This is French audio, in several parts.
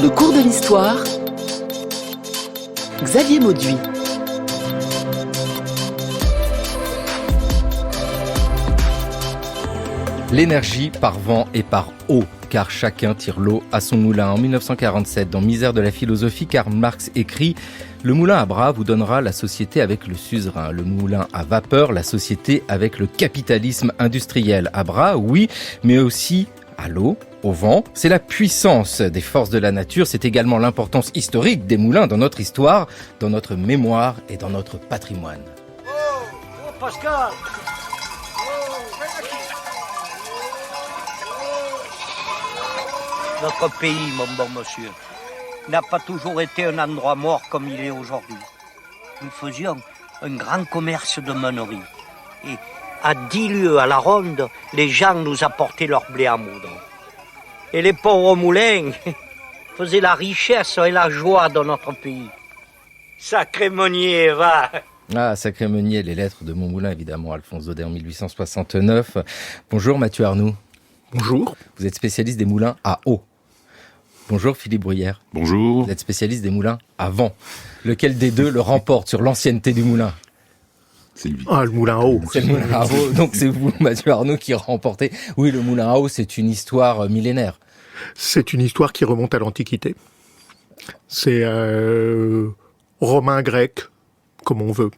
Le cours de l'histoire, Xavier Mauduit. L'énergie par vent et par eau, car chacun tire l'eau à son moulin. En 1947, dans Misère de la philosophie, Karl Marx écrit « Le moulin à bras vous donnera la société avec le suzerain. Le moulin à vapeur, la société avec le capitalisme industriel. À bras, oui, mais aussi à l'eau, au vent. C'est la puissance des forces de la nature. C'est également l'importance historique des moulins dans notre histoire, dans notre mémoire et dans notre patrimoine. » Oh, Pascal! Notre pays, mon bon monsieur, n'a pas toujours été un endroit mort comme il est aujourd'hui. Nous faisions un grand commerce de meuneries. Et à 10 lieues à la ronde, les gens nous apportaient leur blé à moudre. Et les pauvres moulins faisaient la richesse et la joie de notre pays. Sacré meunier, va! Ah, sacré meunier, les lettres de mon moulin, évidemment, Alphonse Daudet en 1869. Bonjour Mathieu Arnoux. Bonjour. Vous êtes spécialiste des moulins à eau. Bonjour Philippe Bruyère. Bonjour. Vous êtes spécialiste des moulins à vent. Lequel des deux le remporte sur l'ancienneté du moulin ? C'est lui. Ah, le moulin à eau. C'est le moulin à eau, donc c'est vous, Mathieu Arnoux, qui remportez. Oui, le moulin à eau, c'est une histoire millénaire. C'est une histoire qui remonte à l'Antiquité. C'est romain, grec, comme on veut.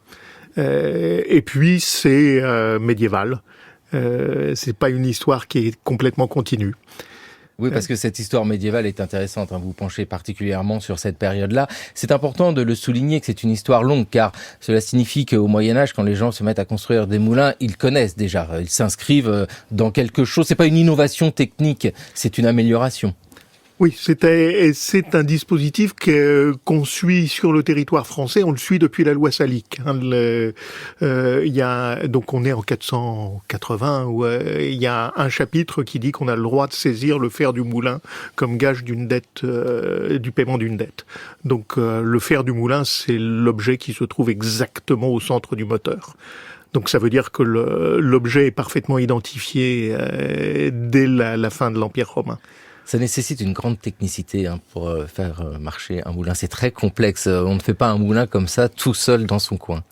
Et puis c'est médiéval. C'est pas une histoire qui est complètement continue. Oui, parce que cette histoire médiévale est intéressante. Vous penchez particulièrement sur cette période-là. C'est important de le souligner que c'est une histoire longue, car cela signifie qu'au Moyen-Âge, quand les gens se mettent à construire des moulins, ils connaissent déjà. Ils s'inscrivent dans quelque chose. C'est pas une innovation technique, c'est une amélioration. Oui, c'est un dispositif qu'on suit sur le territoire français. On le suit depuis la loi Salic. Donc on est en 480 où il y a un chapitre qui dit qu'on a le droit de saisir le fer du moulin comme gage d'une dette, du paiement d'une dette. Donc le fer du moulin, c'est l'objet qui se trouve exactement au centre du moteur. Donc ça veut dire que l'objet est parfaitement identifié dès la fin de l'Empire romain. Ça nécessite une grande technicité pour faire marcher un moulin. C'est très complexe. On ne fait pas un moulin comme ça tout seul dans son coin.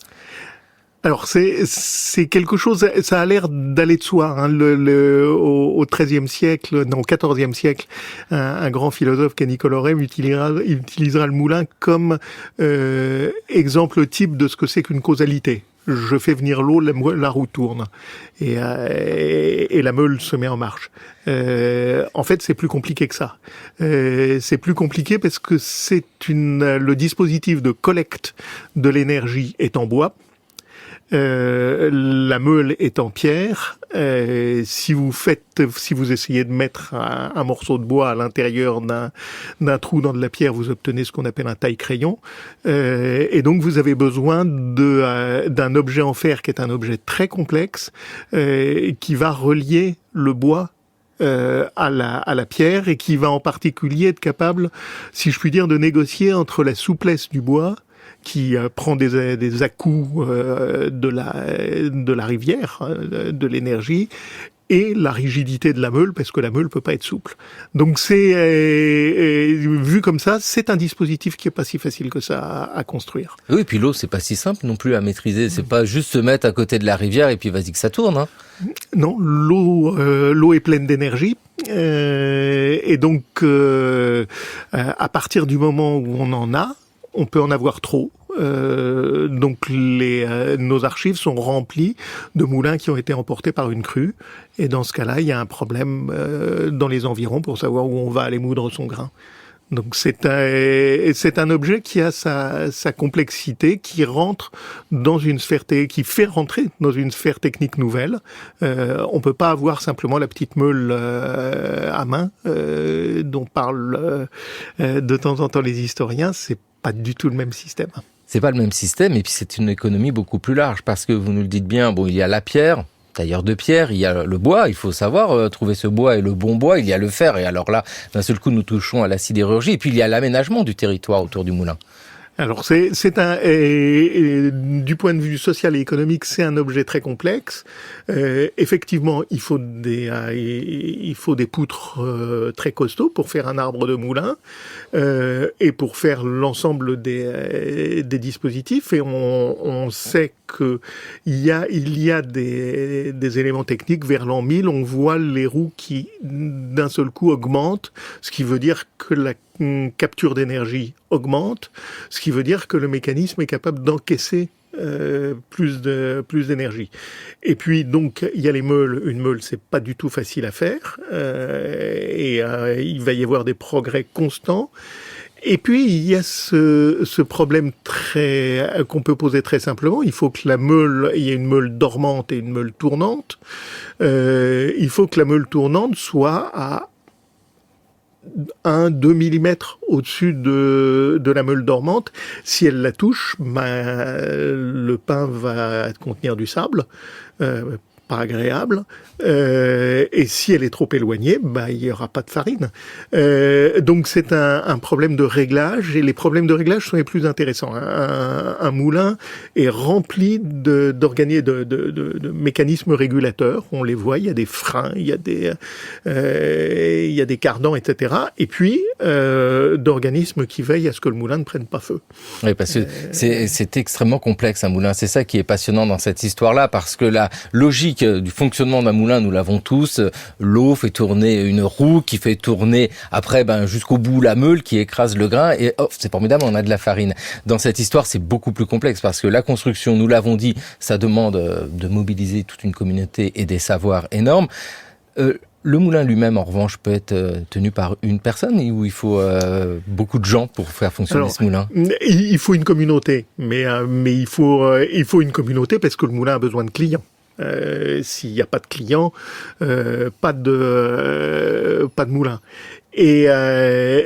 Alors c'est quelque chose, ça a l'air d'aller de soi. Au XIIIe siècle, non, au XIVe siècle, un grand philosophe qu'est Nicole Orem utilisera le moulin comme exemple type de ce que c'est qu'une causalité. Je fais venir l'eau, la roue tourne et la meule se met en marche. En fait, c'est plus compliqué que ça. C'est plus compliqué parce que le dispositif de collecte de l'énergie est en bois. La meule est en pierre. Si vous essayez de mettre un morceau de bois à l'intérieur d'un trou dans de la pierre, vous obtenez ce qu'on appelle un taille-crayon. Et donc vous avez besoin d'un objet en fer qui est un objet très complexe qui va relier le bois à la pierre et qui va en particulier être capable, si je puis dire, de négocier entre la souplesse du bois qui prend des à-coups de la rivière, de l'énergie, et la rigidité de la meule, parce que la meule peut pas être souple. Donc vu comme ça, c'est un dispositif qui est pas si facile que ça à construire. Oui, et puis l'eau, c'est pas si simple non plus à maîtriser. C'est pas juste se mettre à côté de la rivière et puis vas-y que ça tourne. Hein. Non, l'eau est pleine d'énergie. Et donc, à partir du moment où on en a, on peut en avoir trop. Donc nos archives sont remplies de moulins qui ont été emportés par une crue. Et dans ce cas-là, il y a un problème dans les environs pour savoir où on va aller moudre son grain. Donc c'est un objet qui a sa complexité, qui rentre dans une sphère qui fait rentrer dans une sphère technique nouvelle. On peut pas avoir simplement la petite meule à main dont parlent de temps en temps les historiens. C'est pas du tout le même système. C'est pas le même système, et puis c'est une économie beaucoup plus large, parce que vous nous le dites bien, bon, il y a la pierre, tailleur de pierre, il y a le bois, il faut savoir trouver ce bois et le bon bois, il y a le fer, et alors là, d'un seul coup, nous touchons à la sidérurgie, et puis il y a l'aménagement du territoire autour du moulin. Alors du point de vue social et économique, c'est un objet très complexe. Effectivement, il faut des poutres très costauds pour faire un arbre de moulin et pour faire l'ensemble des dispositifs. Et on sait que il y a des éléments techniques vers l'an 1000. On voit les roues qui d'un seul coup augmentent, ce qui veut dire que la capture d'énergie augmente, ce qui veut dire que le mécanisme est capable d'encaisser plus d'énergie. Et puis donc il y a les meules. Une meule, c'est pas du tout facile à faire il va y avoir des progrès constants. Et puis il y a ce problème qu'on peut poser très simplement. Il faut que il y ait une meule dormante et une meule tournante. Il faut que la meule tournante soit à 1-2 mm au-dessus de la meule dormante. Si elle la touche, le pain va contenir du sable, pas agréable. Et si elle est trop éloignée, il n'y aura pas de farine. Donc c'est un problème de réglage, et les problèmes de réglage sont les plus intéressants. Un moulin est rempli de mécanismes régulateurs. On les voit, il y a des freins, il y a des cardans, etc. Et puis d'organismes qui veillent à ce que le moulin ne prenne pas feu. Oui, parce que c'est extrêmement complexe un moulin. C'est ça qui est passionnant dans cette histoire-là, parce que la logique du fonctionnement d'un moulin, nous l'avons tous. L'eau fait tourner une roue qui fait tourner après jusqu'au bout la meule qui écrase le grain, et c'est formidable, on a de la farine. Dans cette histoire, c'est beaucoup plus complexe, parce que la construction, nous l'avons dit, ça demande de mobiliser toute une communauté et des savoirs énormes. Le moulin lui-même, en revanche, peut être tenu par une personne, ou il faut beaucoup de gens pour faire fonctionner ce moulin? Il faut une communauté, mais il faut une communauté parce que le moulin a besoin de clients. S'il n'y a pas de clients, pas de moulin. Et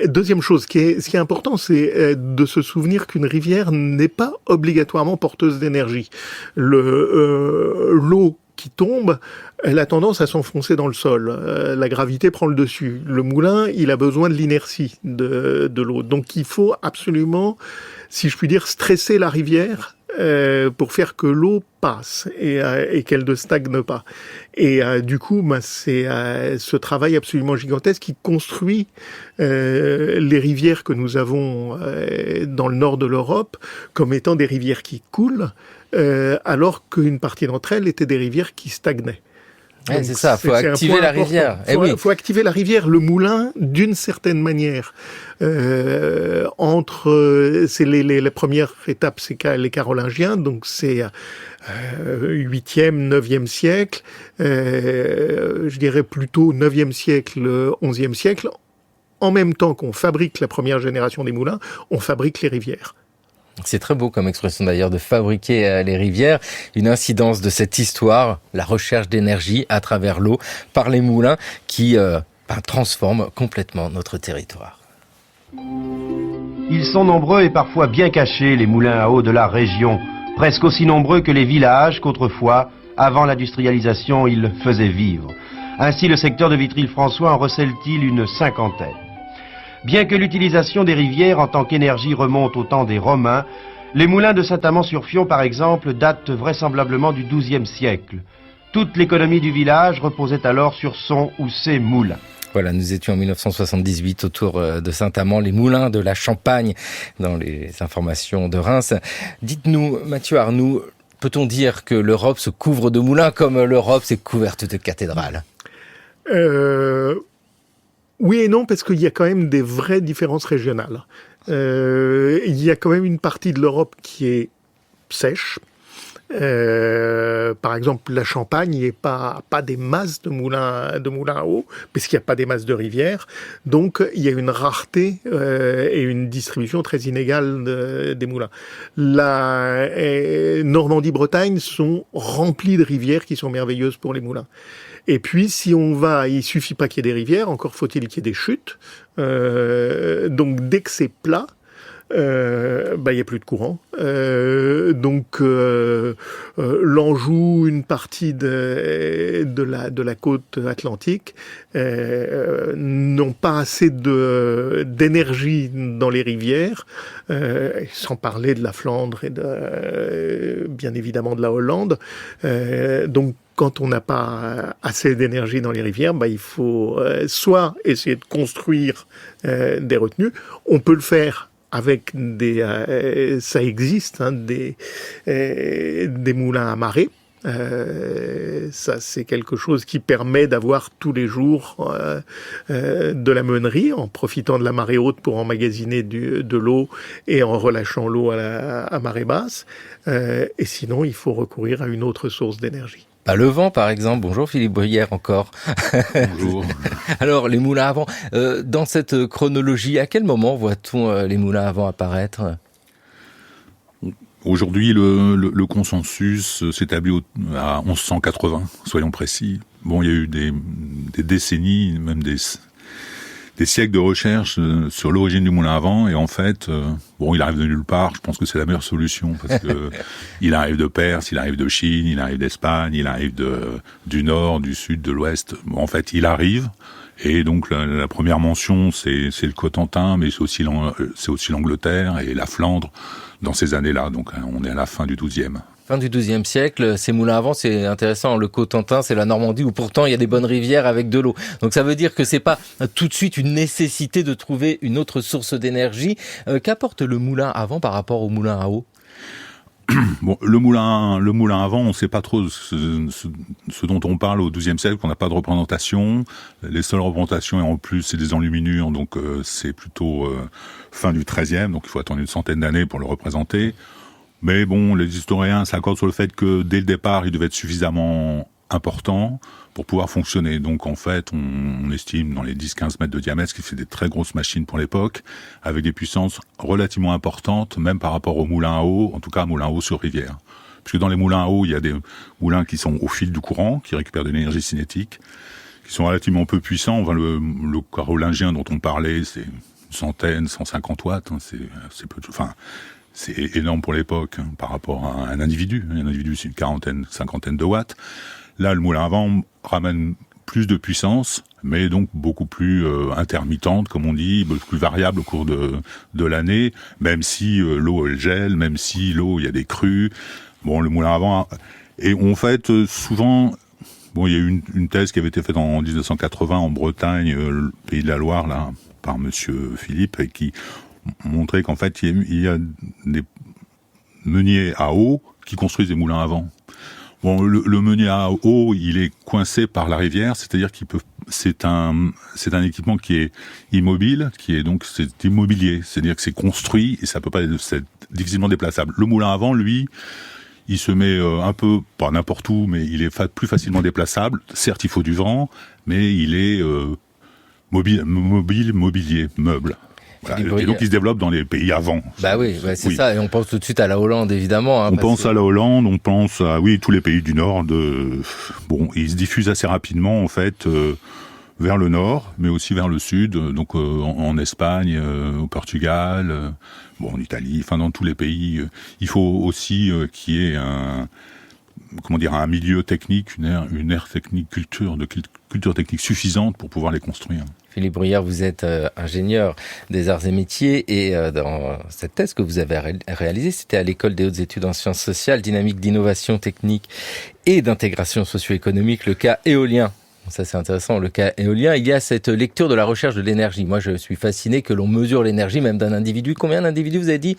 deuxième chose, ce qui est important, c'est de se souvenir qu'une rivière n'est pas obligatoirement porteuse d'énergie. L'eau qui tombe, elle a tendance à s'enfoncer dans le sol. La gravité prend le dessus. Le moulin, il a besoin de l'inertie de l'eau. Donc il faut absolument, si je puis dire, stresser la rivière pour faire que l'eau passe et qu'elle ne stagne pas. Et du coup, c'est ce travail absolument gigantesque qui construit les rivières que nous avons dans le nord de l'Europe comme étant des rivières qui coulent, alors qu'une partie d'entre elles étaient des rivières qui stagnaient. Ouais, c'est ça, faut activer la rivière. Faut activer la rivière. Le moulin, d'une certaine manière, la première étape, c'est les Carolingiens, donc c'est 8e, 9e siècle, je dirais plutôt 9e siècle, 11e siècle. En même temps qu'on fabrique la première génération des moulins, on fabrique les rivières. C'est très beau comme expression d'ailleurs de fabriquer les rivières. Une incidence de cette histoire, la recherche d'énergie à travers l'eau par les moulins qui transforment complètement notre territoire. Ils sont nombreux et parfois bien cachés, les moulins à eau de la région. Presque aussi nombreux que les villages qu'autrefois, avant l'industrialisation, ils faisaient vivre. Ainsi, le secteur de Vitry-le-François en recèle-t-il une 50aine. Bien que l'utilisation des rivières en tant qu'énergie remonte au temps des Romains, les moulins de Saint-Amand-sur-Fion, par exemple, datent vraisemblablement du XIIe siècle. Toute l'économie du village reposait alors sur son ou ses moulins. Voilà, nous étions en 1978 autour de Saint-Amand, les moulins de la Champagne, dans les informations de Reims. Dites-nous, Mathieu Arnoux, peut-on dire que l'Europe se couvre de moulins comme l'Europe s'est couverte de cathédrales ? Oui et non, parce qu'il y a quand même des vraies différences régionales. Il y a quand même une partie de l'Europe qui est sèche. Par exemple, la Champagne, il n'y a pas des masses de moulins à eau, puisqu'il n'y a pas des masses de rivières. Donc, il y a une rareté et une distribution très inégale des moulins. La Normandie-Bretagne sont remplies de rivières qui sont merveilleuses pour les moulins. Et puis, si on va, il suffit pas qu'il y ait des rivières, encore faut-il qu'il y ait des chutes. Donc, dès que c'est plat, il y a plus de courant. Donc l'Anjou, une partie de la côte atlantique, n'ont pas assez d'énergie dans les rivières, sans parler de la Flandre et bien évidemment de la Hollande. Donc quand on n'a pas assez d'énergie dans les rivières, il faut soit essayer de construire des retenues. On peut le faire avec ça existe, des moulins à marée. Ça, c'est quelque chose qui permet d'avoir tous les jours de la meunerie en profitant de la marée haute pour emmagasiner de l'eau et en relâchant l'eau à marée basse. Et sinon, il faut recourir à une autre source d'énergie. Le vent, par exemple. Bonjour Philippe Bruyère encore. Bonjour. Alors, les moulins à vent. Dans cette chronologie, à quel moment voit-on les moulins à vent apparaître ? Aujourd'hui, le consensus s'établit à 1180, soyons précis. Bon, il y a eu des décennies, même des siècles de recherche sur l'origine du moulin à vent, et en fait, il arrive de nulle part. Je pense que c'est la meilleure solution, parce que il arrive de Perse, il arrive de Chine, il arrive d'Espagne, il arrive du nord, du sud, de l'ouest. Bon, en fait, il arrive, et donc la première mention, c'est le Cotentin, mais c'est aussi l'Angleterre et la Flandre dans ces années-là. Donc, on est à la fin du XIIe. Fin du XIIe siècle, ces moulins à vent, c'est intéressant. Le Cotentin, c'est la Normandie où pourtant il y a des bonnes rivières avec de l'eau. Donc ça veut dire que c'est pas tout de suite une nécessité de trouver une autre source d'énergie. Qu'apporte le moulin à vent par rapport au moulin à eau ? Bon, le moulin à vent, on ne sait pas trop ce dont on parle au XIIe siècle, on n'a pas de représentation. Les seules représentations, et en plus, c'est des enluminures, donc c'est plutôt fin du XIIIe, donc il faut attendre une centaine d'années pour le représenter. Mais bon, les historiens s'accordent sur le fait que dès le départ, il devait être suffisamment important pour pouvoir fonctionner. Donc en fait, on estime dans les 10-15 mètres de diamètre, ce qui fait des très grosses machines pour l'époque, avec des puissances relativement importantes, même par rapport aux moulins à eau, en tout cas moulins à eau sur rivière. Puisque dans les moulins à eau, il y a des moulins qui sont au fil du courant, qui récupèrent de l'énergie cinétique, qui sont relativement peu puissants. Enfin, le carolingien dont on parlait, c'est 150 watts, c'est peu, c'est énorme pour l'époque, par rapport à un individu. Un individu, c'est une cinquantaine de watts. Là, le moulin à vent ramène plus de puissance, mais donc beaucoup plus intermittente, comme on dit, beaucoup plus variable au cours de l'année, même si l'eau elle gèle, même si l'eau, il y a des crues. Bon, le moulin à vent... Et en fait, souvent... Bon, il y a eu une thèse qui avait été faite en 1980 en Bretagne, le Pays de la Loire, là, par monsieur Philippe, et qui montrait qu'en fait, il y a des meuniers à eau qui construisent des moulins à vent. Bon, le meunier à eau, il est coincé par la rivière, c'est-à-dire c'est un équipement qui est immobile, c'est immobilier, c'est-à-dire que c'est construit et ça peut pas c'est difficilement déplaçable. Le moulin à vent, lui, il se met un peu, pas n'importe où, mais il est plus facilement déplaçable. Certes, il faut du vent, mais il est mobilier, meuble. Voilà. Et donc, il se développe dans les pays avant. C'est ça. Et on pense tout de suite à la Hollande, évidemment. On pense à la Hollande, on pense à, tous les pays du Nord. Il se diffuse assez rapidement, en fait, vers le Nord, mais aussi vers le Sud. Donc, en Espagne, au Portugal, en Italie, dans tous les pays. Il faut aussi qu'il y ait un milieu technique, une aire technique, culture technique suffisante pour pouvoir les construire. Philippe Bruyère, vous êtes ingénieur des arts et métiers et dans cette thèse que vous avez réalisée, c'était à l'École des hautes études en sciences sociales, dynamique d'innovation technique et d'intégration socio-économique, le cas éolien. Ça, c'est intéressant, le cas éolien. Il y a cette lecture de la recherche de l'énergie. Moi, je suis fasciné que l'on mesure l'énergie même d'un individu. Combien d'individus vous avez dit ?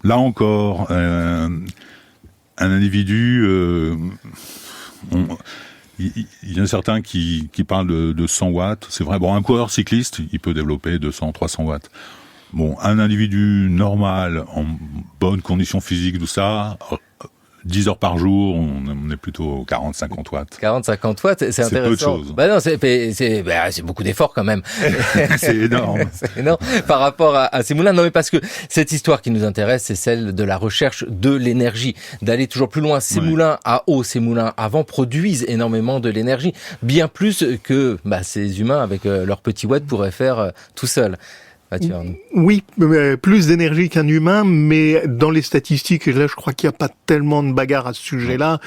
Là encore, un individu... il y en a certains qui parlent de 100 watts. C'est vrai, un coureur cycliste, il peut développer 200, 300 watts. Bon, un individu normal, en bonne condition physique, tout ça, 10 heures par jour, on est plutôt 40-50 watts. 40-50 watts, c'est intéressant. C'est peu de choses. C'est beaucoup d'efforts quand même. C'est énorme. C'est énorme par rapport à ces moulins. Non, mais parce que cette histoire qui nous intéresse, c'est celle de la recherche de l'énergie, d'aller toujours plus loin. Ces moulins à eau, ces moulins à vent produisent énormément de l'énergie, bien plus que ces humains avec leurs petits watts pourraient faire tout seuls. Mathieu Arnoult. Oui, plus d'énergie qu'un humain, mais dans les statistiques, et là je crois qu'il n'y a pas tellement de bagarre à ce sujet-là,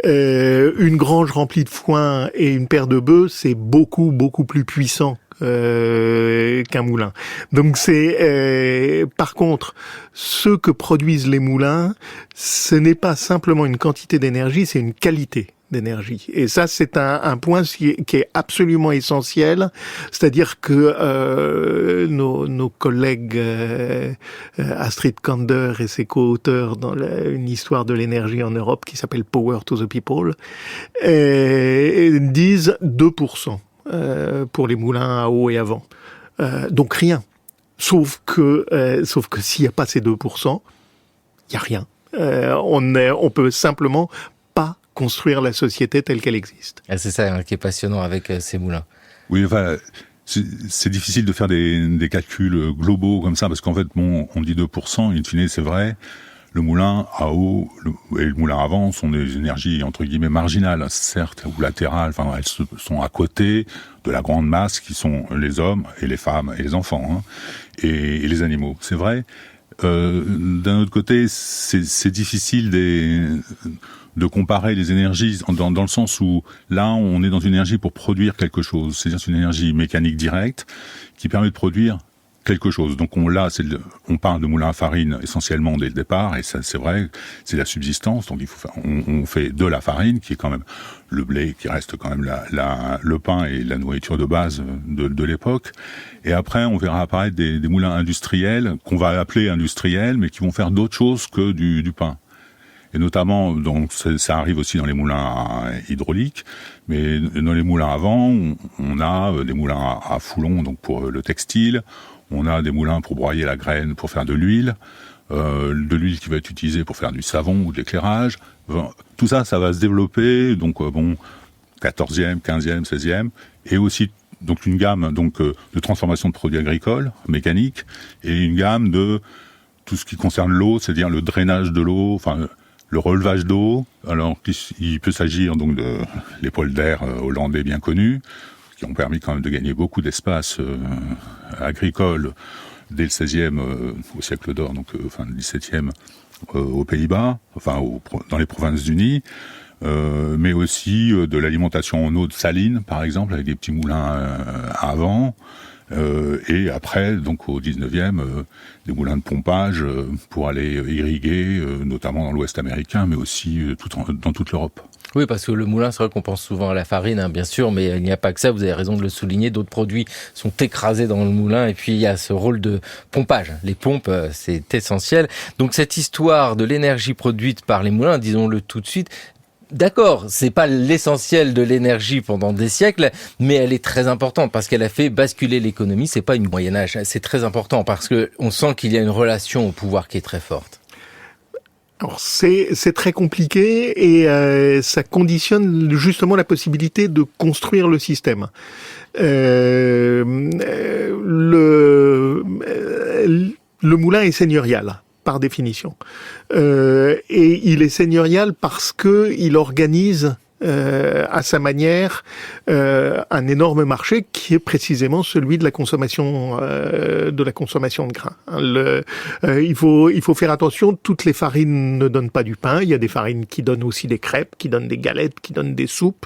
une grange remplie de foin et une paire de bœufs, c'est beaucoup, beaucoup plus puissant qu'un moulin. Donc c'est par contre ce que produisent les moulins, ce n'est pas simplement une quantité d'énergie, c'est une qualité d'énergie. Et ça, c'est un point qui est absolument essentiel. C'est-à-dire que nos collègues Astrid Kander et ses co-auteurs dans une histoire de l'énergie en Europe qui s'appelle Power to the People disent 2% pour les moulins à eau et à vent. Donc rien. Sauf que s'il n'y a pas ces 2%, il n'y a rien. On peut simplement pas construire la société telle qu'elle existe. Ah, c'est ça qui est passionnant avec ces moulins. Oui, enfin, c'est difficile de faire des calculs globaux comme ça, parce qu'en fait, bon, on dit 2%, in fine, c'est vrai. Le moulin à eau et le moulin à vent sont des énergies, entre guillemets, marginales, certes, ou latérales. Enfin, elles sont à côté de la grande masse qui sont les hommes et les femmes et les enfants, hein, et les animaux. C'est vrai. D'un autre côté, c'est difficile de comparer les énergies dans le sens où là, on est dans une énergie pour produire quelque chose. C'est-à-dire c'est une énergie mécanique directe qui permet de produire quelque chose. Donc on parle de moulin à farine essentiellement dès le départ, et ça c'est vrai, c'est la subsistance. Donc on fait de la farine qui est quand même le blé, qui reste quand même le pain et la nourriture de base de l'époque. Et après on verra apparaître des moulins industriels qu'on va appeler industriels, mais qui vont faire d'autres choses que du pain. Et notamment, donc ça arrive aussi dans les moulins hydrauliques, mais dans les moulins à vent, on a des moulins à foulon, donc pour le textile. On a des moulins pour broyer la graine, pour faire de l'huile qui va être utilisée pour faire du savon ou de l'éclairage. Tout ça, ça va se développer, donc 14e, 15e, 16e, et aussi donc une gamme de transformation de produits agricoles, mécaniques, et une gamme de tout ce qui concerne l'eau, c'est-à-dire le drainage de l'eau, enfin le relevage d'eau. Alors il peut s'agir donc de l'épaule d'air hollandais bien connu, qui ont permis quand même de gagner beaucoup d'espace agricole dès le 16e au siècle d'or, donc fin du 17e aux Pays-Bas, enfin dans les Provinces-Unies, mais aussi de l'alimentation en eau de saline, par exemple, avec des petits moulins à vent, et après, donc au 19e, des moulins de pompage pour aller irriguer, notamment dans l'Ouest américain, mais aussi dans toute l'Europe. Oui, parce que le moulin, c'est vrai qu'on pense souvent à la farine, hein, bien sûr, mais il n'y a pas que ça, vous avez raison de le souligner. D'autres produits sont écrasés dans le moulin, et puis il y a ce rôle de pompage. Les pompes, c'est essentiel. Donc cette histoire de l'énergie produite par les moulins, disons-le tout de suite, d'accord, c'est pas l'essentiel de l'énergie pendant des siècles, mais elle est très importante parce qu'elle a fait basculer l'économie. C'est pas une Moyen-Âge, c'est très important parce que on sent qu'il y a une relation au pouvoir qui est très forte. Alors c'est très compliqué et ça conditionne justement la possibilité de construire le système. Le moulin est seigneurial par définition, et il est seigneurial parce que il organise à sa manière un énorme marché qui est précisément celui de la consommation de grains. Il faut faire attention, toutes les farines ne donnent pas du pain, il y a des farines qui donnent aussi des crêpes, qui donnent des galettes, qui donnent des soupes,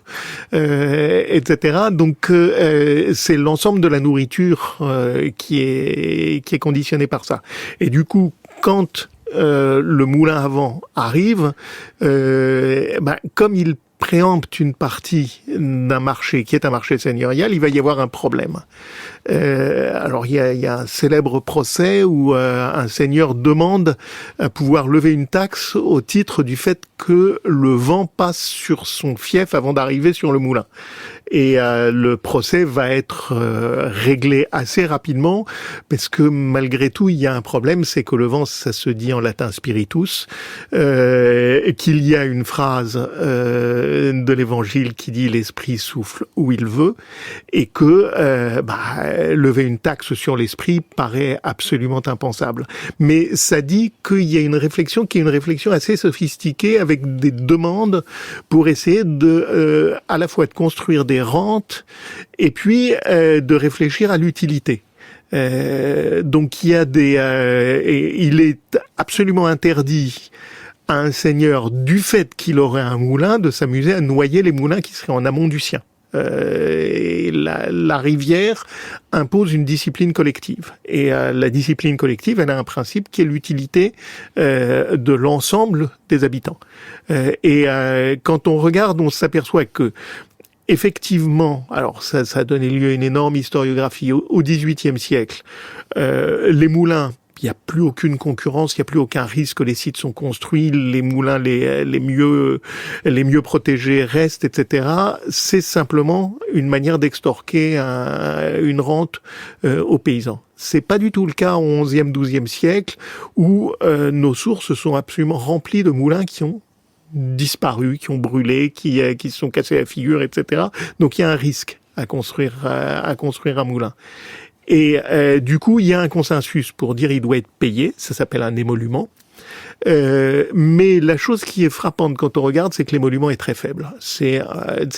etc. Donc c'est l'ensemble de la nourriture qui est conditionné par ça. Et du coup, quand le moulin à vent arrive, comme il préempte une partie d'un marché qui est un marché seigneurial, il va y avoir un problème. Alors il y a un célèbre procès où un seigneur demande à pouvoir lever une taxe au titre du fait que le vent passe sur son fief avant d'arriver sur le moulin. Et le procès va être réglé assez rapidement parce que malgré tout il y a un problème, c'est que le vent, ça se dit en latin spiritus, et qu'il y a une phrase de l'évangile qui dit l'esprit souffle où il veut, et que lever une taxe sur l'esprit paraît absolument impensable. Mais ça dit qu'il y a une réflexion qui est une réflexion assez sophistiquée avec des demandes pour essayer de à la fois de construire des rentes et puis de réfléchir à l'utilité. Donc il y a il est absolument interdit à un seigneur, du fait qu'il aurait un moulin, de s'amuser à noyer les moulins qui seraient en amont du sien. Et la rivière impose une discipline collective. Et la discipline collective, elle a un principe qui est l'utilité de l'ensemble des habitants. Quand on regarde, on s'aperçoit que effectivement, alors ça a donné lieu à une énorme historiographie au XVIIIe siècle. Les moulins, il n'y a plus aucune concurrence, il n'y a plus aucun risque, les sites sont construits, les moulins les mieux protégés restent, etc. C'est simplement une manière d'extorquer une rente aux paysans. C'est pas du tout le cas au XIe, XIIe siècle où nos sources sont absolument remplies de moulins qui ont disparu, qui ont brûlé, qui se sont cassés la figure, etc. Donc il y a un risque à construire un moulin. Et du coup, il y a un consensus pour dire il doit être payé, ça s'appelle un émolument. Mais la chose qui est frappante quand on regarde, c'est que l'émolument est très faible. C'est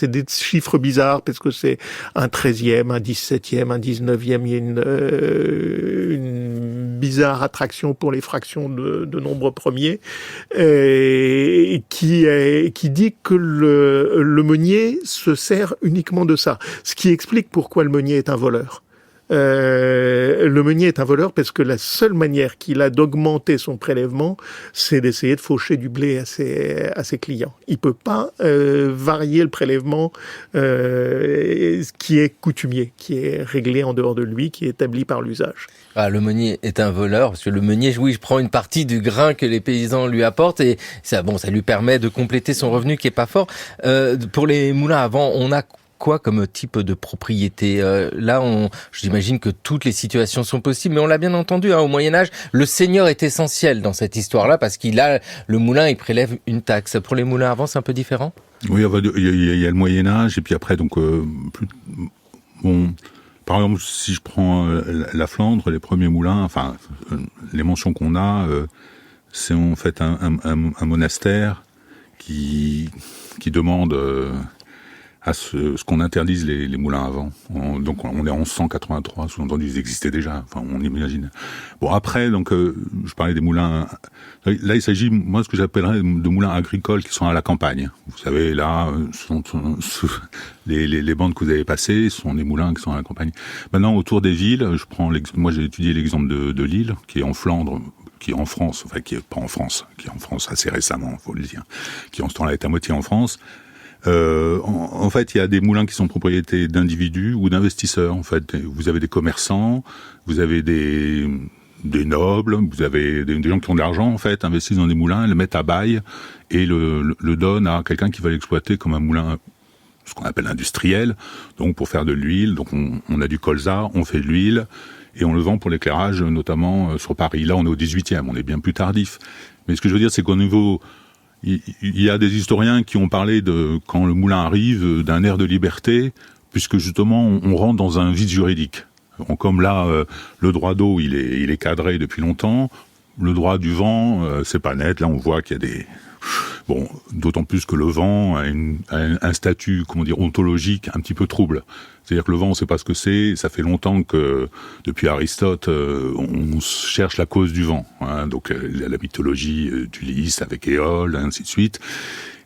des chiffres bizarres parce que c'est un 13e, un 17e, un 19e. Il y a une bizarre attraction pour les fractions de nombres premiers qui dit que le meunier se sert uniquement de ça. Ce qui explique pourquoi le meunier est un voleur. Le meunier est un voleur parce que la seule manière qu'il a d'augmenter son prélèvement, c'est d'essayer de faucher du blé à ses clients. Il peut pas varier le prélèvement qui est coutumier, qui est réglé en dehors de lui, qui est établi par l'usage. Ah, le meunier est un voleur parce que le meunier, oui, je prends une partie du grain que les paysans lui apportent et ça lui permet de compléter son revenu qui est pas fort. Pour les moulins avant, on a quoi comme type de propriété? Là, j'imagine que toutes les situations sont possibles, mais on l'a bien entendu, au Moyen-Âge, le seigneur est essentiel dans cette histoire-là parce qu'il a le moulin, il prélève une taxe. Pour les moulins avant, c'est un peu différent? Oui, il y a le Moyen-Âge, et puis après, donc, par exemple, si je prends la Flandre, les premiers moulins, les mentions qu'on a, c'est en fait un monastère qui demande à ce qu'on interdise les moulins avant. Donc on est en 1183, sous-entendu ils existaient déjà, on imagine. Bon après, donc je parlais des moulins. Là il s'agit, moi ce que j'appellerais de moulins agricoles qui sont à la campagne. Vous savez là, les bandes que vous avez passées sont des moulins qui sont à la campagne. Maintenant autour des villes, moi j'ai étudié l'exemple de Lille, qui est en Flandre, qui est en France, qui est pas en France, qui est en France assez récemment, faut le dire, qui en ce temps-là est à moitié en France. En fait, il y a des moulins qui sont propriétés d'individus ou d'investisseurs. En fait, vous avez des commerçants, vous avez des nobles, vous avez des gens qui ont de l'argent, en fait, investissent dans des moulins, le mettent à bail et le donnent à quelqu'un qui va l'exploiter comme un moulin, ce qu'on appelle industriel, donc pour faire de l'huile. Donc on a du colza, on fait de l'huile et on le vend pour l'éclairage, notamment sur Paris. Là, on est au 18e, on est bien plus tardif. Mais ce que je veux dire, c'est qu'au niveau... Il y a des historiens qui ont parlé de, quand le moulin arrive, d'un air de liberté, puisque justement on rentre dans un vide juridique. Comme là, le droit d'eau, il est cadré depuis longtemps. Le droit du vent, c'est pas net. Là, on voit qu'il y a des... Bon, d'autant plus que le vent a un statut, ontologique un petit peu trouble. C'est-à-dire que le vent, on ne sait pas ce que c'est. Ça fait longtemps que, depuis Aristote, on cherche la cause du vent. Donc, la mythologie d'Ulysse avec Éole, ainsi de suite.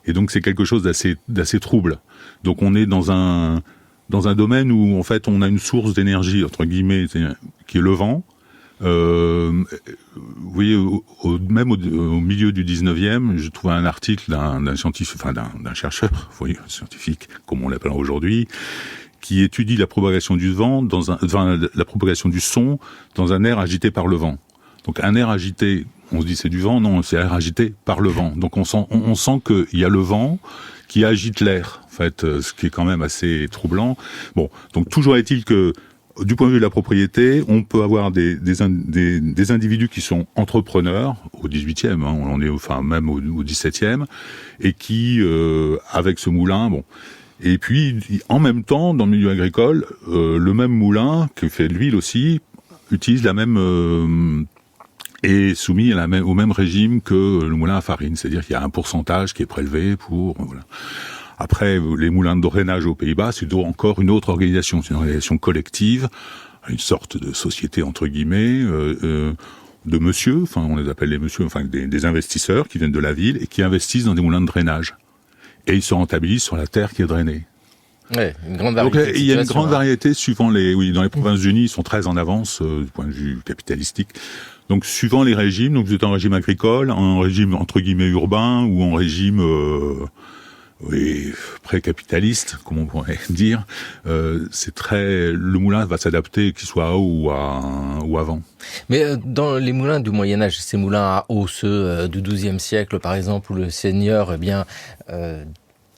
Et donc, c'est quelque chose d'assez trouble. Donc, on est dans un domaine où, en fait, on a une source d'énergie, entre guillemets, qui est le vent. Vous voyez, même au milieu du 19e, j'ai trouvé un article d'un scientifique, d'un chercheur, vous voyez, scientifique, comme on l'appelle aujourd'hui, qui étudie la propagation du vent la propagation du son dans un air agité par le vent. Donc un air agité, on se dit c'est du vent, non, c'est un air agité par le vent. Donc on sent qu'il y a le vent qui agite l'air, en fait, ce qui est quand même assez troublant. Bon, donc toujours est-il que du point de vue de la propriété, on peut avoir des individus qui sont entrepreneurs, au 18e, on est même au 17e, et qui, avec ce moulin, et puis, en même temps, dans le milieu agricole, le même moulin, qui fait de l'huile aussi, utilise la même... est soumis au même régime que le moulin à farine. C'est-à-dire qu'il y a un pourcentage qui est prélevé pour... Voilà. Après, les moulins de drainage aux Pays-Bas, c'est encore une autre organisation. C'est une organisation collective, une sorte de société entre guillemets de monsieur, enfin on les appelle les messieurs, enfin des investisseurs qui viennent de la ville et qui investissent dans des moulins de drainage. Et ils se rentabilisent sur la terre qui est drainée. Ouais, une grande variété. Donc il y a une grande variété suivant dans les Provinces-Unies, ils sont très en avance du point de vue capitalistique. Donc suivant les régimes, donc vous êtes en régime agricole, en régime entre guillemets urbain ou en régime pré-capitaliste, comme on pourrait dire, le moulin va s'adapter qu'il soit à eau ou à vent. Mais dans les moulins du Moyen-Âge, ces moulins à eau, ceux du XIIe siècle par exemple, où le seigneur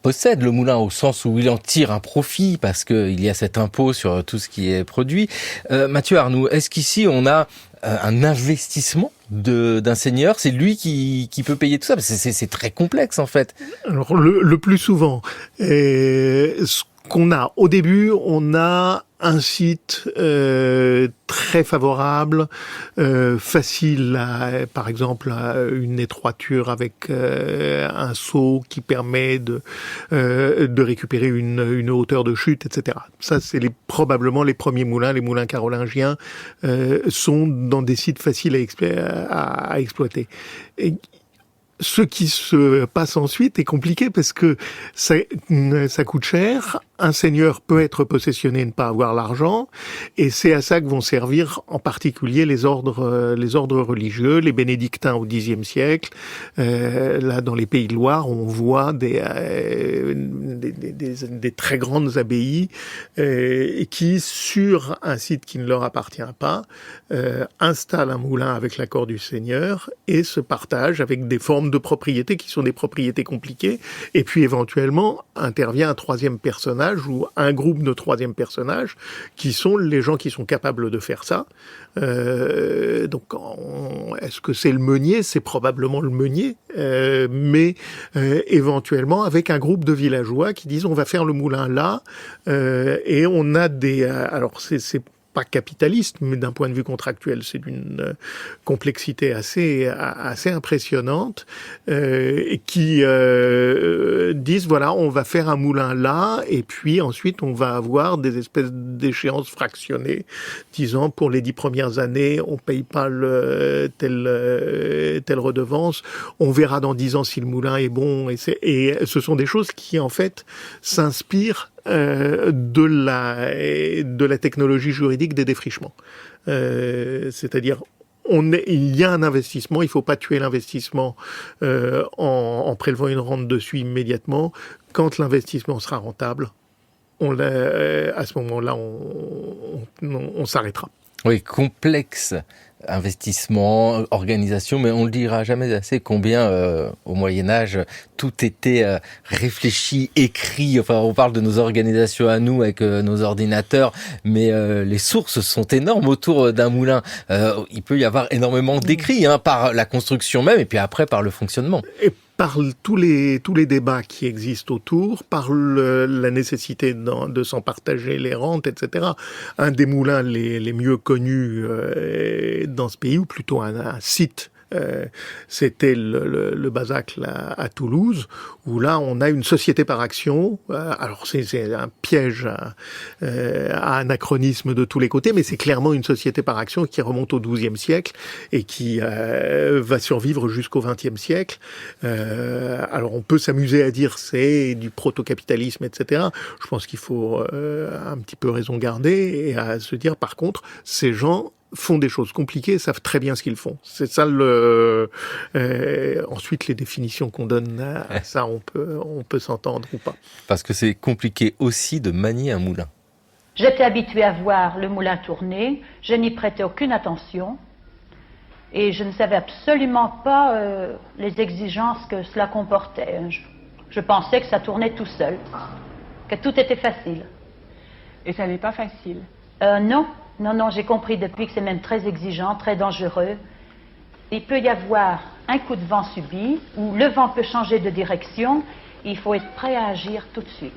possède le moulin au sens où il en tire un profit parce qu'il y a cet impôt sur tout ce qui est produit. Mathieu Arnoux, est-ce qu'ici on a un investissement d'un seigneur? C'est lui qui peut payer tout ça? C'est très complexe en fait. Alors le plus souvent, ce qu'on a au début, on a un site très favorable, facile, par exemple une étroiture avec un seau qui permet de récupérer une hauteur de chute, etc. Ça, c'est probablement les premiers moulins, les moulins carolingiens sont dans des sites faciles à exploiter. Et ce qui se passe ensuite est compliqué parce que ça coûte cher. Un seigneur peut être possessionné et ne pas avoir l'argent, et c'est à ça que vont servir en particulier les ordres religieux, les bénédictins au Xe siècle. Là, dans les Pays de Loire, on voit des très grandes abbayes qui, sur un site qui ne leur appartient pas, installent un moulin avec l'accord du seigneur et se partagent avec des formes de propriété qui sont des propriétés compliquées. Et puis éventuellement intervient un troisième personnage ou un groupe de troisième personnages qui sont les gens qui sont capables de faire ça. Donc, est-ce que c'est le meunier? C'est probablement le meunier, mais éventuellement avec un groupe de villageois qui disent on va faire le moulin là, et on a alors c'est pas capitaliste, mais d'un point de vue contractuel, c'est d'une complexité assez impressionnante, et qui disent voilà, on va faire un moulin là, et puis ensuite on va avoir des espèces d'échéances fractionnées, disant pour les 10 premières années, on paye pas telle redevance, on verra dans 10 ans si le moulin est bon, et ce sont des choses qui en fait s'inspirent de la technologie juridique des défrichements. C'est-à-dire, il y a un investissement, il ne faut pas tuer l'investissement en prélevant une rente dessus immédiatement. Quand l'investissement sera rentable, à ce moment-là, on s'arrêtera. Oui, complexe investissement, organisation, mais on le dira jamais assez combien au Moyen-Âge tout était réfléchi, écrit. Enfin, on parle de nos organisations à nous avec nos ordinateurs, mais les sources sont énormes autour d'un moulin. Il peut y avoir énormément d'écrits par la construction même et puis après par le fonctionnement. Et par tous les débats qui existent autour, par la nécessité de s'en partager les rentes, etc. Un des moulins les mieux connus dans ce pays, ou plutôt un site, c'était le Bazacle à Toulouse, où là on a une société par action. Alors c'est un piège à anachronisme de tous les côtés, mais c'est clairement une société par action qui remonte au XIIe siècle et qui va survivre jusqu'au XXe siècle. Alors on peut s'amuser à dire c'est du proto-capitalisme, etc. Je pense qu'il faut un petit peu raison garder et à se dire par contre ces gens font des choses compliquées, savent très bien ce qu'ils font. C'est ça ensuite, les définitions qu'on donne à ça, on peut s'entendre ou pas. Parce que c'est compliqué aussi de manier un moulin. J'étais habituée à voir le moulin tourner, je n'y prêtais aucune attention et je ne savais absolument pas les exigences que cela comportait. Je pensais que ça tournait tout seul, que tout était facile. Et ça n'est pas facile? Non, j'ai compris depuis que c'est même très exigeant, très dangereux. Il peut y avoir un coup de vent subit, où le vent peut changer de direction, il faut être prêt à agir tout de suite.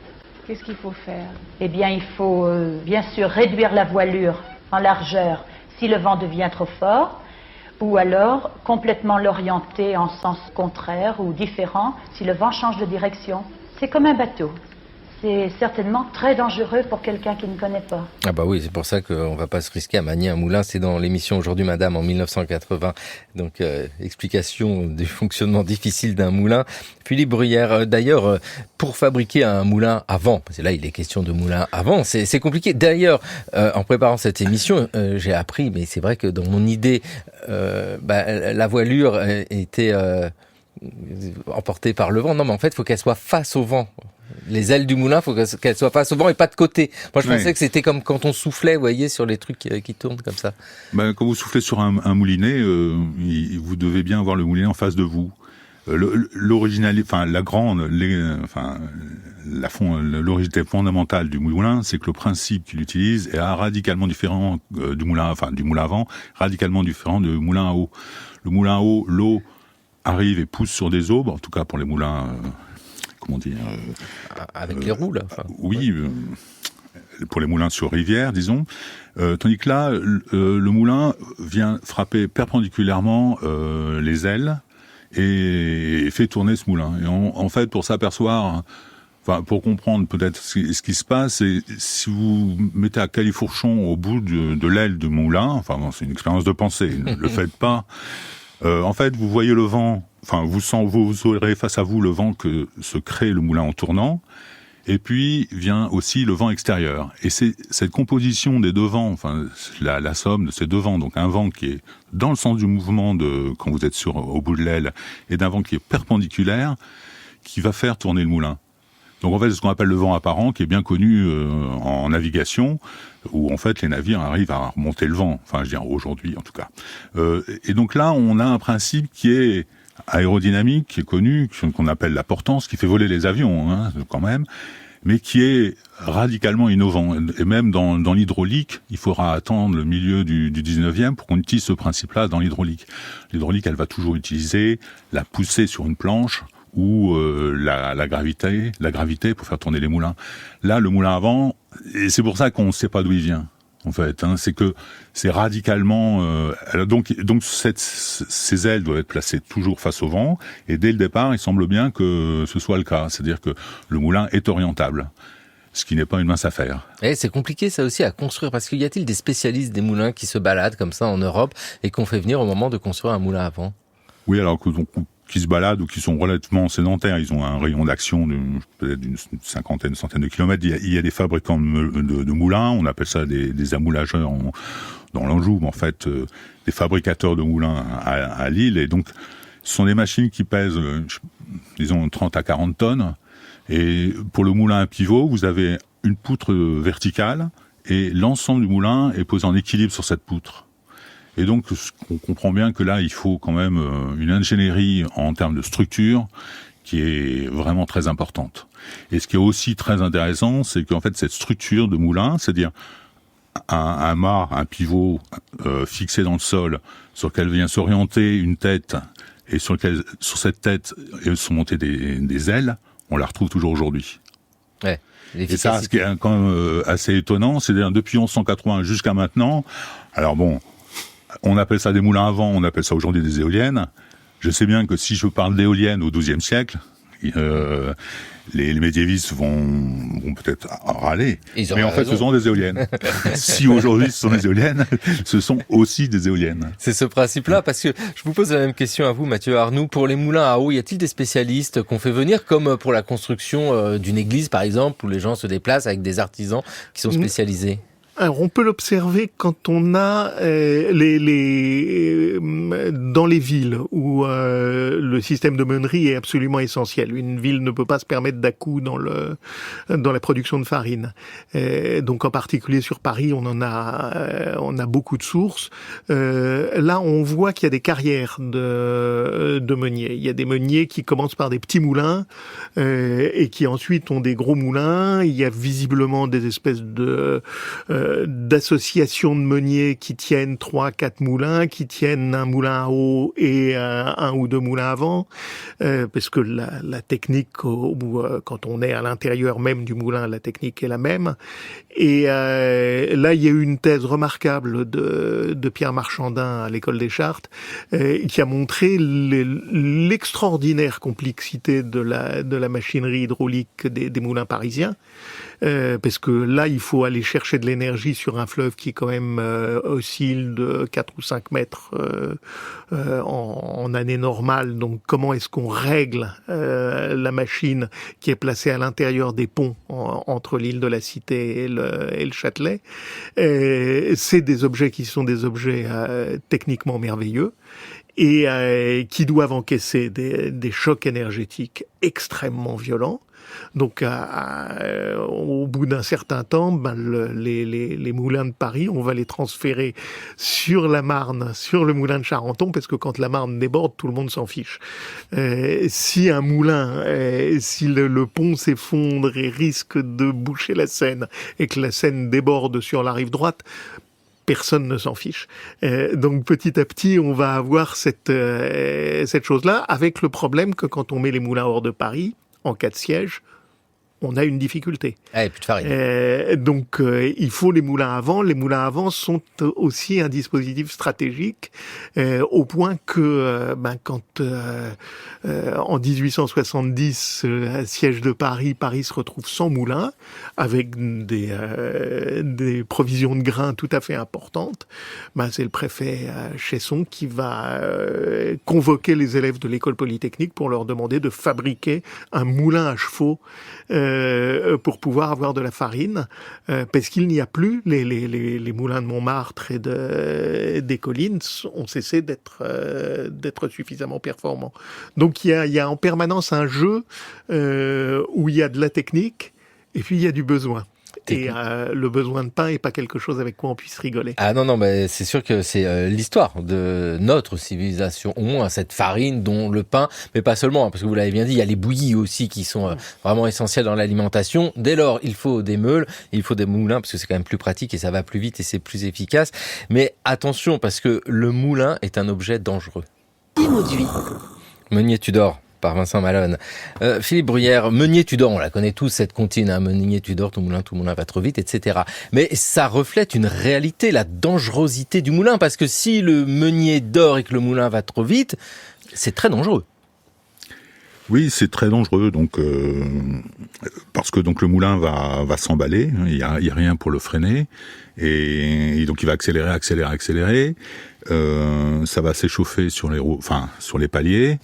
Qu'est-ce qu'il faut faire? Eh bien, il faut bien sûr réduire la voilure en largeur si le vent devient trop fort, ou alors complètement l'orienter en sens contraire ou différent si le vent change de direction. C'est comme un bateau. c'est certainement très dangereux pour quelqu'un qui ne connaît pas. Ah bah oui, c'est pour ça qu'on va pas se risquer à manier un moulin. C'est dans l'émission Aujourd'hui Madame en 1980. Donc explication du fonctionnement difficile d'un moulin. Philippe Bruyère, d'ailleurs, pour fabriquer un moulin à vent, parce que là il est question de moulin à vent, c'est compliqué. D'ailleurs, en préparant cette émission, j'ai appris, mais c'est vrai que dans mon idée, la voilure était emportée par le vent. Non, mais en fait, il faut qu'elle soit face au vent. Les ailes du moulin, il faut qu'elles soient face au vent et pas de côté. Moi, je pensais que c'était comme quand on soufflait, vous voyez, sur les trucs qui tournent comme ça. Quand vous soufflez sur un moulinet, vous devez bien avoir le moulinet en face de vous. L'originalité fondamentale du moulin, c'est que le principe qu'il utilise est radicalement différent du moulin à vent, radicalement différent du moulin à eau. Le moulin à eau, l'eau arrive et pousse sur des aubes, en tout cas pour les moulins, avec les roues, là. Oui, pour les moulins sur rivière, disons. Tandis que là, le moulin vient frapper perpendiculairement les ailes et fait tourner ce moulin. Et en fait, pour s'apercevoir, pour comprendre peut-être ce qui se passe, c'est si vous mettez à califourchon au bout de l'aile du moulin, c'est une expérience de pensée, ne le faites pas. En fait, vous voyez le vent, vous aurez face à vous le vent que se crée le moulin en tournant, et puis vient aussi le vent extérieur. Et c'est cette composition des deux vents, la somme de ces deux vents, donc un vent qui est dans le sens du mouvement quand vous êtes au bout de l'aile, et d'un vent qui est perpendiculaire, qui va faire tourner le moulin. Donc en fait, c'est ce qu'on appelle le vent apparent, qui est bien connu en navigation, où en fait les navires arrivent à remonter le vent, aujourd'hui en tout cas. Et donc là, on a un principe qui est aérodynamique, qui est connu, qu'on appelle la portance, qui fait voler les avions, quand même, mais qui est radicalement innovant. Et même dans l'hydraulique, il faudra attendre le milieu du 19e pour qu'on utilise ce principe-là dans l'hydraulique. L'hydraulique, elle va toujours utiliser la poussée sur une planche, ou la gravité pour faire tourner les moulins. Là, le moulin à vent, et c'est pour ça qu'on ne sait pas d'où il vient, en fait. C'est que c'est radicalement... donc ces ailes doivent être placées toujours face au vent, et dès le départ, il semble bien que ce soit le cas. C'est-à-dire que le moulin est orientable, ce qui n'est pas une mince affaire. Et c'est compliqué ça aussi à construire, parce qu'il y a-t-il des spécialistes des moulins qui se baladent comme ça en Europe, et qu'on fait venir au moment de construire un moulin à vent? Oui, alors qui se baladent ou qui sont relativement sédentaires. Ils ont un rayon d'action peut-être d'une centaine de kilomètres. Il y a des fabricants de moulins, on appelle ça des amoulageurs dans l'Anjou, mais en fait des fabricateurs de moulins à Lille. Et donc, ce sont des machines qui pèsent, disons, 30 à 40 tonnes. Et pour le moulin à pivot, vous avez une poutre verticale et l'ensemble du moulin est posé en équilibre sur cette poutre. Et donc, on comprend bien que là, il faut quand même une ingénierie en termes de structure qui est vraiment très importante. Et ce qui est aussi très intéressant, c'est qu'en fait, cette structure de moulin, c'est-à-dire un mât, un pivot fixé dans le sol, sur lequel vient s'orienter une tête, et sur cette tête sont montées des ailes, on la retrouve toujours aujourd'hui. Ouais. Et ça, ce qui est quand même assez étonnant, c'est-à-dire depuis 1180 jusqu'à maintenant, alors bon... On appelle ça des moulins à vent, on appelle ça aujourd'hui des éoliennes. Je sais bien que si je parle d'éoliennes au XIIe siècle, les médiévistes vont peut-être râler. Mais en fait, ce sont des éoliennes. Si aujourd'hui ce sont des éoliennes, ce sont aussi des éoliennes. C'est ce principe-là, parce que je vous pose la même question à vous, Mathieu Arnoux. Pour les moulins à eau, y a-t-il des spécialistes qu'on fait venir, comme pour la construction d'une église, par exemple, où les gens se déplacent avec des artisans qui sont spécialisés? Alors, on peut l'observer quand on a dans les villes où le système de meunerie est absolument essentiel. Une ville ne peut pas se permettre d'à-coups dans la production de farine. Donc, en particulier sur Paris, on a beaucoup de sources. Là, on voit qu'il y a des carrières de meuniers. Il y a des meuniers qui commencent par des petits moulins et qui ensuite ont des gros moulins. Il y a visiblement des espèces de d'associations de meuniers qui tiennent 3-4 moulins, qui tiennent un moulin à eau et un ou deux moulins à vent, parce que la technique, quand on est à l'intérieur même du moulin, la technique est la même. Et là, il y a eu une thèse remarquable de Pierre Marchandin à l'école des Chartes, qui a montré l'extraordinaire complexité de la machinerie hydraulique des moulins parisiens. Parce que là, il faut aller chercher de l'énergie sur un fleuve qui quand même oscille de 4 ou 5 mètres en année normale. Donc, comment est-ce qu'on règle la machine qui est placée à l'intérieur des ponts entre l'île de la Cité et le Châtelet? C'est des objets qui sont des objets techniquement merveilleux et qui doivent encaisser des chocs énergétiques extrêmement violents. Donc, au bout d'un certain temps, les moulins de Paris, on va les transférer sur la Marne, sur le moulin de Charenton, parce que quand la Marne déborde, tout le monde s'en fiche. Si un moulin, si le pont s'effondre et risque de boucher la Seine, et que la Seine déborde sur la rive droite, personne ne s'en fiche. Donc petit à petit, on va avoir cette chose-là, avec le problème que quand on met les moulins hors de Paris, en cas de siège, on a une difficulté. Ah, et plus de farine. Donc, il faut les moulins à vent. Les moulins à vent sont aussi un dispositif stratégique, au point que, quand en 1870, à siège de Paris se retrouve sans moulin, avec des provisions de grains tout à fait importantes, c'est le préfet Chesson qui va convoquer les élèves de l'école polytechnique pour leur demander de fabriquer un moulin à chevaux pour pouvoir avoir de la farine, parce qu'il n'y a plus les moulins de Montmartre et des collines ont cessé d'être suffisamment performants. Donc il y a en permanence un jeu où il y a de la technique et puis il y a du besoin. Et le besoin de pain n'est pas quelque chose avec quoi on puisse rigoler. Ah non, c'est sûr que c'est l'histoire de notre civilisation, au moins cette farine, dont le pain, mais pas seulement, parce que vous l'avez bien dit, il y a les bouillies aussi qui sont vraiment essentielles dans l'alimentation. Dès lors, il faut des meules, il faut des moulins, parce que c'est quand même plus pratique et ça va plus vite et c'est plus efficace. Mais attention, parce que le moulin est un objet dangereux. Meunier Tudor, par Vincent Malone. Philippe Bruyère, Meunier Tudor, on la connaît tous cette comptine, Meunier Tudor, tout moulin va trop vite, etc. Mais ça reflète une réalité, la dangerosité du moulin, parce que si le meunier dort et que le moulin va trop vite, c'est très dangereux. Oui, c'est très dangereux, donc parce que donc le moulin va s'emballer, il y a rien pour le freiner, et donc il va accélérer. Ça va s'échauffer sur les paliers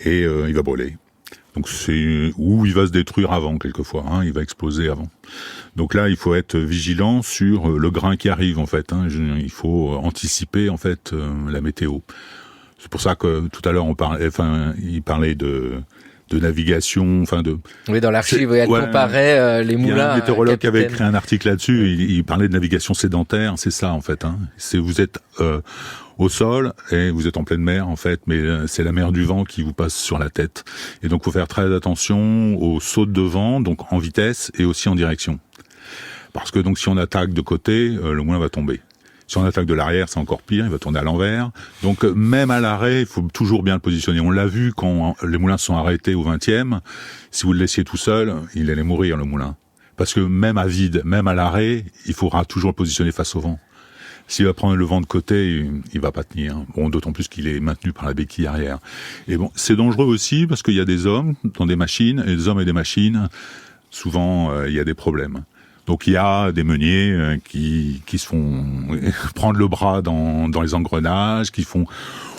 et il va brûler. Donc ou il va se détruire avant quelquefois, il va exploser avant. Donc là, il faut être vigilant sur le grain qui arrive en fait. Il faut anticiper en fait la météo. C'est pour ça que tout à l'heure il parlait de navigation, Oui, dans l'archive, elle comparait les moulins. Il y a un météorologue qui avait écrit un article là-dessus. Il parlait de navigation sédentaire. C'est ça en fait. Vous êtes au sol et vous êtes en pleine mer en fait, mais c'est la mer du vent qui vous passe sur la tête. Et donc, faut faire très attention aux sautes de vent, donc en vitesse et aussi en direction. Parce que donc, si on attaque de côté, le moulin va tomber. Si on attaque de l'arrière, c'est encore pire, il va tourner à l'envers. Donc même à l'arrêt, il faut toujours bien le positionner. On l'a vu quand les moulins se sont arrêtés au 20e. Si vous le laissiez tout seul, il allait mourir le moulin. Parce que même à vide, même à l'arrêt, il faudra toujours le positionner face au vent. S'il va prendre le vent de côté, il va pas tenir. Bon, d'autant plus qu'il est maintenu par la béquille arrière. Et bon, c'est dangereux aussi parce qu'il y a des hommes dans des machines, et des hommes et des machines, souvent il y a des problèmes. Donc il y a des meuniers qui se font prendre le bras dans les engrenages, qui font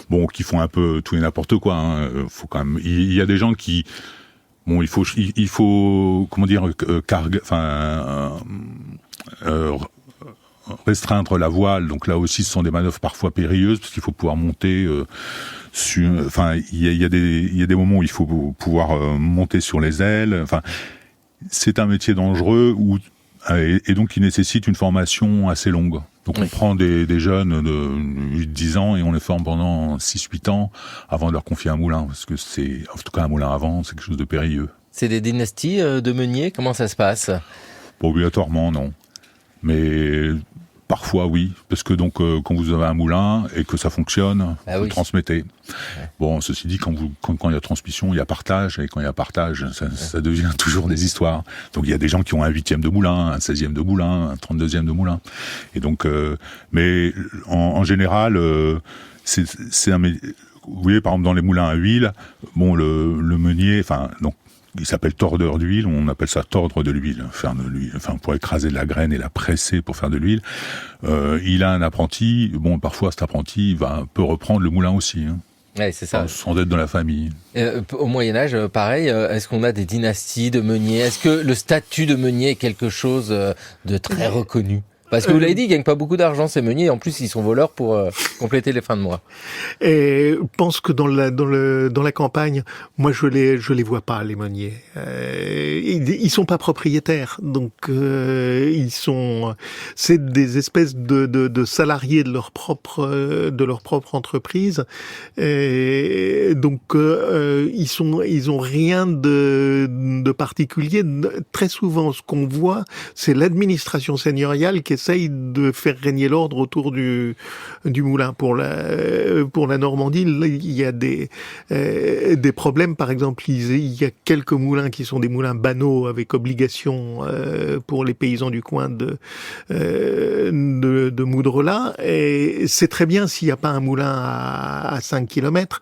un peu tout et n'importe quoi. Faut quand même, il y a des gens qui, il faut comment dire, restreindre la voile. Donc là aussi, ce sont des manœuvres parfois périlleuses parce qu'il faut pouvoir monter il y a des moments où il faut pouvoir monter sur les ailes. C'est un métier dangereux et donc qui nécessite une formation assez longue. Donc on prend des jeunes de 8-10 ans et on les forme pendant 6-8 ans avant de leur confier un moulin, parce que en tout cas un moulin à vent, c'est quelque chose de périlleux. C'est des dynasties de meuniers, comment ça se passe ? Pas obligatoirement, non. Mais parfois oui, parce que donc quand vous avez un moulin et que ça fonctionne, vous transmettez. Ouais. Bon, ceci dit, quand il y a transmission, il y a partage, et quand il y a partage, ça devient toujours des histoires. Donc il y a des gens qui ont un 8e de moulin, un 16e de moulin, un 32e de moulin. Et donc, mais en général, c'est un... Vous voyez, par exemple, dans les moulins à huile, bon, le meunier, donc, il s'appelle tordeur d'huile, on appelle ça tordre de l'huile, faire de l'huile, pour écraser de la graine et la presser pour faire de l'huile. Il a un apprenti, bon, parfois cet apprenti peut reprendre le moulin aussi, hein. Ouais, c'est ça. Sans être dans la famille. Au Moyen-Âge, pareil, est-ce qu'on a des dynasties de meuniers? Est-ce que le statut de meunier est quelque chose de très reconnu? Parce que vous l'avez dit, ils gagnent pas beaucoup d'argent, ces meuniers, et en plus, ils sont voleurs pour compléter les fins de mois. Et je pense que dans la campagne, moi, je les vois pas, les meuniers. Ils sont pas propriétaires, donc c'est des espèces de salariés de leur propre entreprise. Et donc, ils ont rien de particulier. Très souvent, ce qu'on voit, c'est l'administration seigneuriale qui essaye de faire régner l'ordre autour du moulin. Pour la Normandie, il y a des problèmes. Par exemple, il y a quelques moulins qui sont des moulins banaux avec obligation pour les paysans du coin de moudre là. Et c'est très bien s'il n'y a pas un moulin à 5 km.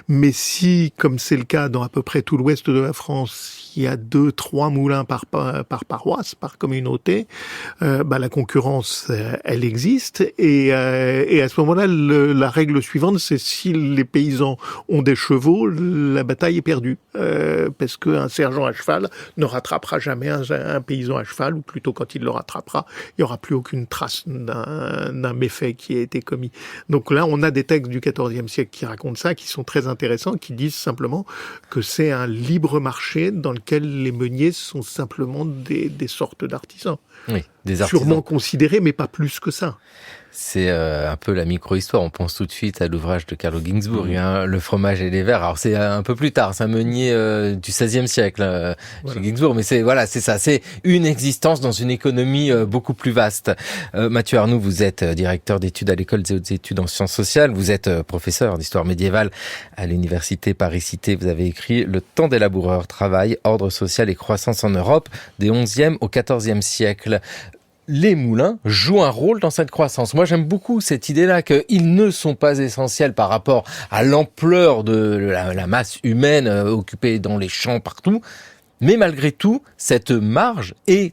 Mais si, comme c'est le cas dans à peu près tout l'ouest de la France, il y a 2-3 moulins par paroisse, par communauté, la concurrence, elle existe. Et à ce moment-là, la règle suivante, c'est si les paysans ont des chevaux, la bataille est perdue. Parce qu'un sergent à cheval ne rattrapera jamais un paysan à cheval, ou plutôt quand il le rattrapera, il n'y aura plus aucune trace d'un méfait qui a été commis. Donc là, on a des textes du XIVe siècle qui racontent ça, qui sont très intéressants, qui disent simplement que c'est un libre marché dans lequel les meuniers sont simplement des sortes d'artisans. Oui, des artisans. Sûrement considérés, mais pas plus que ça. C'est un peu la micro-histoire. On pense tout de suite à l'ouvrage de Carlo Ginzburg, hein, Le fromage et les vers. Alors c'est un peu plus tard, c'est un meunier du XVIe siècle chez Ginzburg, mais c'est ça. C'est une existence dans une économie beaucoup plus vaste. Mathieu Arnoux, vous êtes directeur d'études à l'École des hautes études en sciences sociales. Vous êtes professeur d'histoire médiévale à l'université Paris-Cité. Vous avez écrit Le temps des laboureurs, travail, ordre social et croissance en Europe des XIe au XIVe siècle. Les moulins jouent un rôle dans cette croissance. Moi, j'aime beaucoup cette idée-là qu'ils ne sont pas essentiels par rapport à l'ampleur de la masse humaine occupée dans les champs partout. Mais malgré tout, cette marge est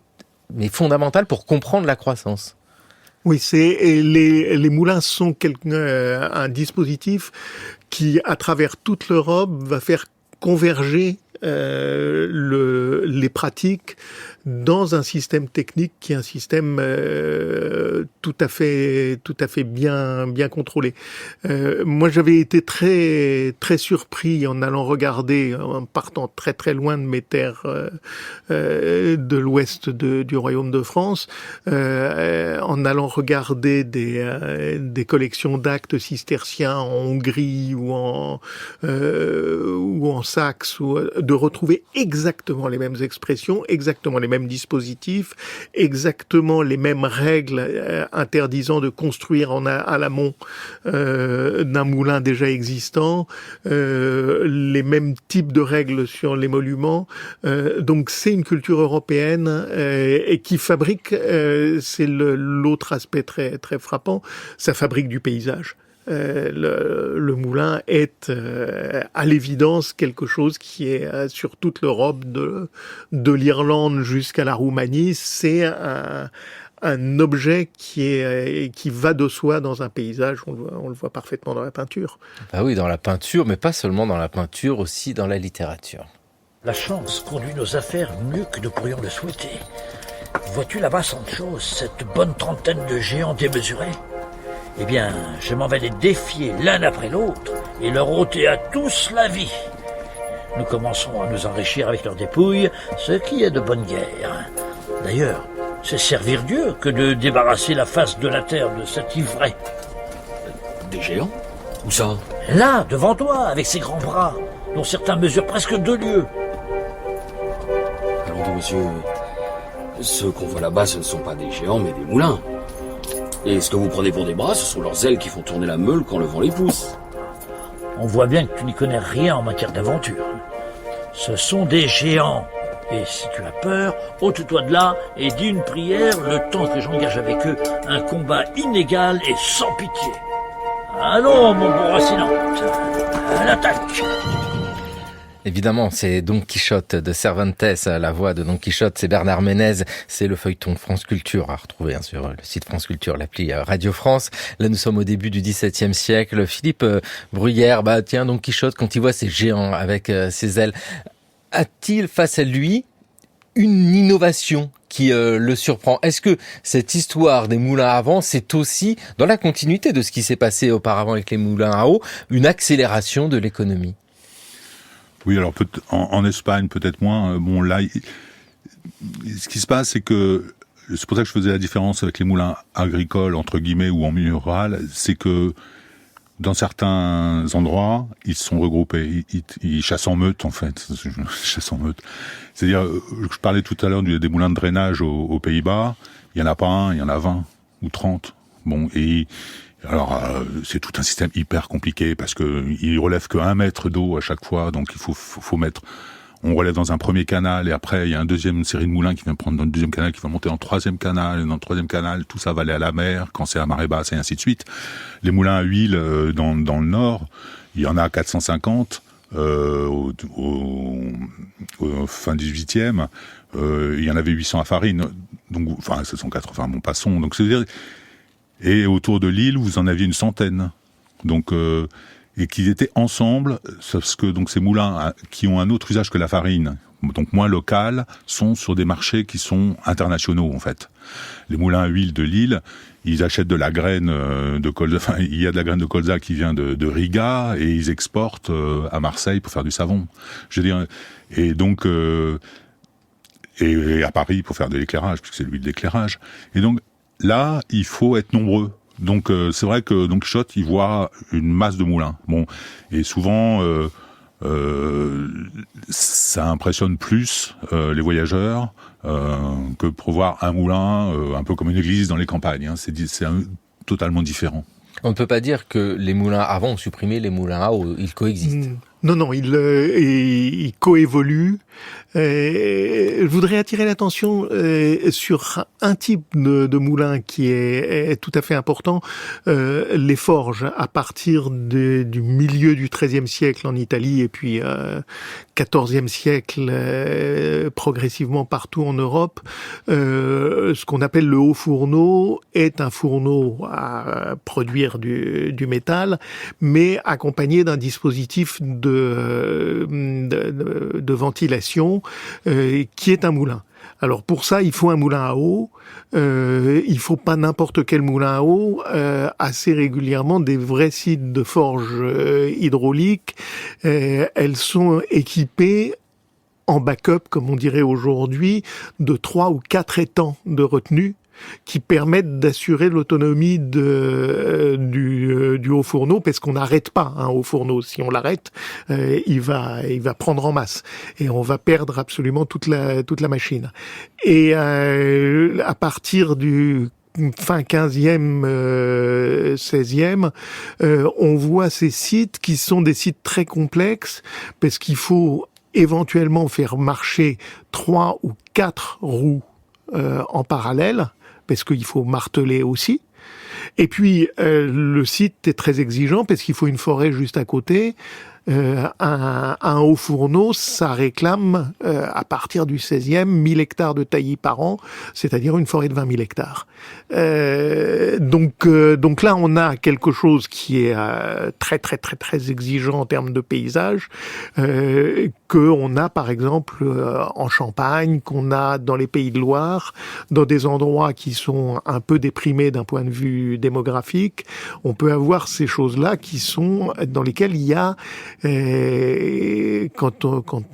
fondamentale pour comprendre la croissance. Oui, les moulins sont un dispositif qui, à travers toute l'Europe, va faire converger les pratiques dans un système technique qui est un système tout à fait bien contrôlé. Moi, j'avais été très très surpris en allant regarder, en partant très très loin de mes terres de l'ouest du Royaume de France, en allant regarder des collections d'actes cisterciens en Hongrie ou en Saxe, de retrouver exactement les mêmes expressions, exactement les mêmes dispositifs, exactement les mêmes règles interdisant de construire à l'amont d'un moulin déjà existant, les mêmes types de règles sur l'émolument. Donc c'est une culture européenne et qui fabrique, c'est l'autre aspect très très frappant, ça fabrique du paysage. Le moulin est à l'évidence quelque chose qui est sur toute l'Europe, de l'Irlande jusqu'à la Roumanie. C'est un objet qui va de soi dans un paysage. On le voit parfaitement dans la peinture. Bah oui, dans la peinture, mais pas seulement dans la peinture, aussi dans la littérature. La chance conduit nos affaires mieux que nous pourrions le souhaiter. Vois-tu là-bas, Sancho, cette bonne trentaine de géants démesurés ? Eh bien, je m'en vais les défier l'un après l'autre et leur ôter à tous la vie. Nous commencerons à nous enrichir avec leurs dépouilles, ce qui est de bonne guerre. D'ailleurs, c'est servir Dieu que de débarrasser la face de la terre de cet ivraie. Des géants ? Où ça ? Là, devant toi, avec ses grands bras, dont certains mesurent presque 2 lieues. Allons donc, monsieur. Ceux qu'on voit là-bas, ce ne sont pas des géants, mais des moulins. Et ce que vous prenez pour des bras, ce sont leurs ailes qui font tourner la meule quand le vent les pousse. On voit bien que tu n'y connais rien en matière d'aventure. Ce sont des géants. Et si tu as peur, ôte-toi de là et dis une prière le temps que j'engage avec eux un combat inégal et sans pitié. Allons, mon bon Rocinante, à l'attaque. Évidemment, c'est Don Quichotte de Cervantes, la voix de Don Quichotte, c'est Bernard Ménez, c'est le feuilleton France Culture à retrouver sur le site France Culture, l'appli Radio France. Là, nous sommes au début du XVIIe siècle. Philippe Bruyère, tiens, Don Quichotte, quand il voit ces géants avec ses ailes, a-t-il face à lui une innovation qui le surprend? Est-ce que cette histoire des moulins à vent, c'est aussi, dans la continuité de ce qui s'est passé auparavant avec les moulins à eau, une accélération de l'économie? Oui, alors en Espagne, peut-être moins. Bon, là, ce qui se passe, c'est que c'est pour ça que je faisais la différence avec les moulins agricoles, entre guillemets, ou en milieu rural, c'est que dans certains endroits, ils sont regroupés. Ils chassent en meute, en fait. Chassent en meute. C'est-à-dire, je parlais tout à l'heure des moulins de drainage aux Pays-Bas. Il y en a pas un, il y en a 20 ou 30. Bon, et alors, c'est tout un système hyper compliqué parce que il relève que 1 mètre d'eau à chaque fois, donc il faut mettre. On relève dans un premier canal et après il y a une deuxième série de moulins qui vient prendre dans le deuxième canal, qui va monter dans le troisième canal, et dans le troisième canal tout ça va aller à la mer quand c'est à marée basse et ainsi de suite. Les moulins à huile dans le nord, il y en a 450 au fin 18e. Il y en avait 800 à farine, donc enfin ce sont 80. Bon, passons. Donc c'est-à-dire. Et autour de l'île, vous en aviez une centaine. Donc, et qu'ils étaient ensemble, parce que donc ces moulins qui ont un autre usage que la farine, donc moins local, sont sur des marchés qui sont internationaux en fait. Les moulins à huile de Lille, ils achètent de la graine de colza. Enfin, il y a de la graine de colza qui vient de Riga et ils exportent à Marseille pour faire du savon. Je veux dire, et donc et à Paris pour faire de l'éclairage, puisque c'est l'huile d'éclairage. Et donc là, il faut être nombreux. Donc c'est vrai que Don Quichotte, il voit une masse de moulins. Bon, et souvent ça impressionne plus les voyageurs que pour voir un moulin un peu comme une église dans les campagnes. Hein. C'est totalement différent. On ne peut pas dire que les moulins à vent ont supprimé les moulins à eau, ils coexistent. Non, ils coévoluent. Je voudrais attirer l'attention sur un type de moulin qui est tout à fait important, les forges à partir du milieu du XIIIe siècle en Italie et puis XIVe siècle progressivement partout en Europe. Ce qu'on appelle le haut fourneau est un fourneau à produire du métal, mais accompagné d'un dispositif de ventilation qui est un moulin. Alors pour ça, il faut un moulin à eau. Il faut pas n'importe quel moulin à eau. Assez régulièrement, des vrais sites de forge hydraulique. Elles sont équipées en backup, comme on dirait aujourd'hui, de 3 ou 4 étangs de retenue qui permettent d'assurer l'autonomie du haut fourneau, parce qu'on n'arrête pas un haut fourneau. Si on l'arrête, il va prendre en masse et on va perdre absolument toute la machine. Et à partir du fin 15e, 16e, on voit ces sites qui sont des sites très complexes parce qu'il faut éventuellement faire marcher 3 ou 4 roues en parallèle, parce qu'il faut marteler aussi. Et puis, le site est très exigeant parce qu'il faut une forêt juste à côté. Un haut fourneau, ça réclame, à partir du 16e, 1000 hectares de taillis par an, c'est-à-dire une forêt de 20 000 hectares. Donc là, on a quelque chose qui est très, très, très, très exigeant en termes de paysage, qu'on a, par exemple, en Champagne, qu'on a dans les Pays de Loire, dans des endroits qui sont un peu déprimés d'un point de vue démographique. On peut avoir ces choses-là qui sont, dans lesquelles il y a, quand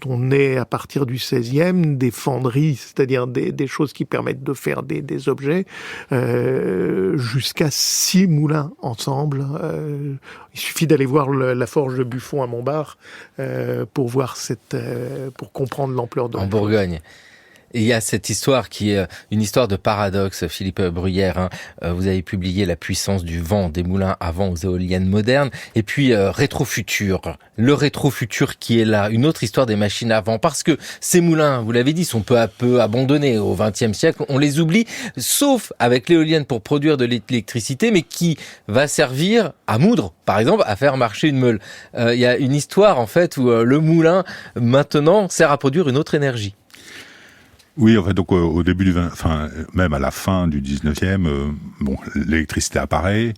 on est à partir du 16e, des fonderies, c'est-à-dire des choses qui permettent de faire des objets, jusqu'à 6 moulins ensemble. Il suffit d'aller voir la forge de Buffon à Montbard pour voir pour comprendre l'ampleur de en Bourgogne. Et il y a cette histoire qui est une histoire de paradoxe, Philippe Bruyère. Hein. Vous avez publié La puissance du vent des moulins à vent aux éoliennes modernes. Et puis Rétrofutur, le rétrofutur qui est là, une autre histoire des machines à vent. Parce que ces moulins, vous l'avez dit, sont peu à peu abandonnés au XXe siècle. On les oublie, sauf avec l'éolienne pour produire de l'électricité, mais qui va servir à moudre, par exemple, à faire marcher une meule. Il y a une histoire, en fait, où le moulin, maintenant, sert à produire une autre énergie. Oui, en fait, donc au début même à la fin du 19e, l'électricité apparaît,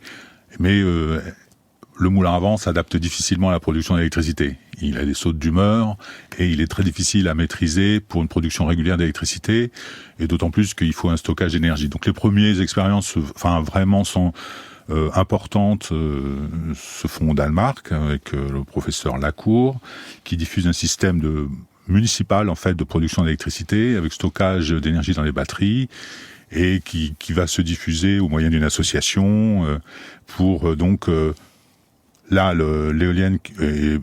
mais le moulin à vent s'adapte difficilement à la production d'électricité. Il a des sautes d'humeur et il est très difficile à maîtriser pour une production régulière d'électricité, et d'autant plus qu'il faut un stockage d'énergie. Donc les premières expériences, vraiment sont importantes, se font au Danemark avec le professeur Lacour, qui diffuse un système municipal en fait de production d'électricité avec stockage d'énergie dans les batteries, et qui va se diffuser au moyen d'une association pour là, l'éolienne est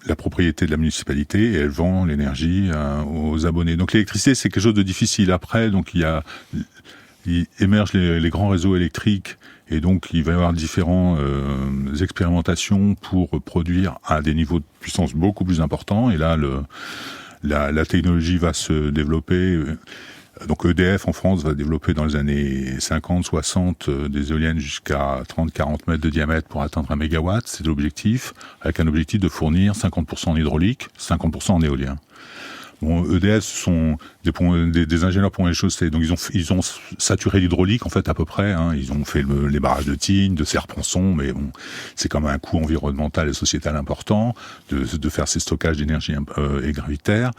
la propriété de la municipalité, et elle vend l'énergie aux abonnés. Donc l'électricité, c'est quelque chose de difficile. Après, donc il émergent les grands réseaux électriques, et donc il va y avoir différentes expérimentations pour produire à des niveaux de puissance beaucoup plus importants. Et là, la technologie va se développer. Donc EDF en France va développer dans les années 50-60 des éoliennes jusqu'à 30-40 mètres de diamètre pour atteindre 1 mégawatt, c'est l'objectif, avec un objectif de fournir 50% en hydraulique, 50% en éolien. Bon, EDF sont des ingénieurs pour les chaussées, donc ils ont saturé l'hydraulique en fait à peu près. Hein. Ils ont fait les barrages de Tignes, de Serre-Ponçon, mais bon, c'est quand même un coût environnemental et sociétal important de faire ces stockages d'énergie et gravitaire.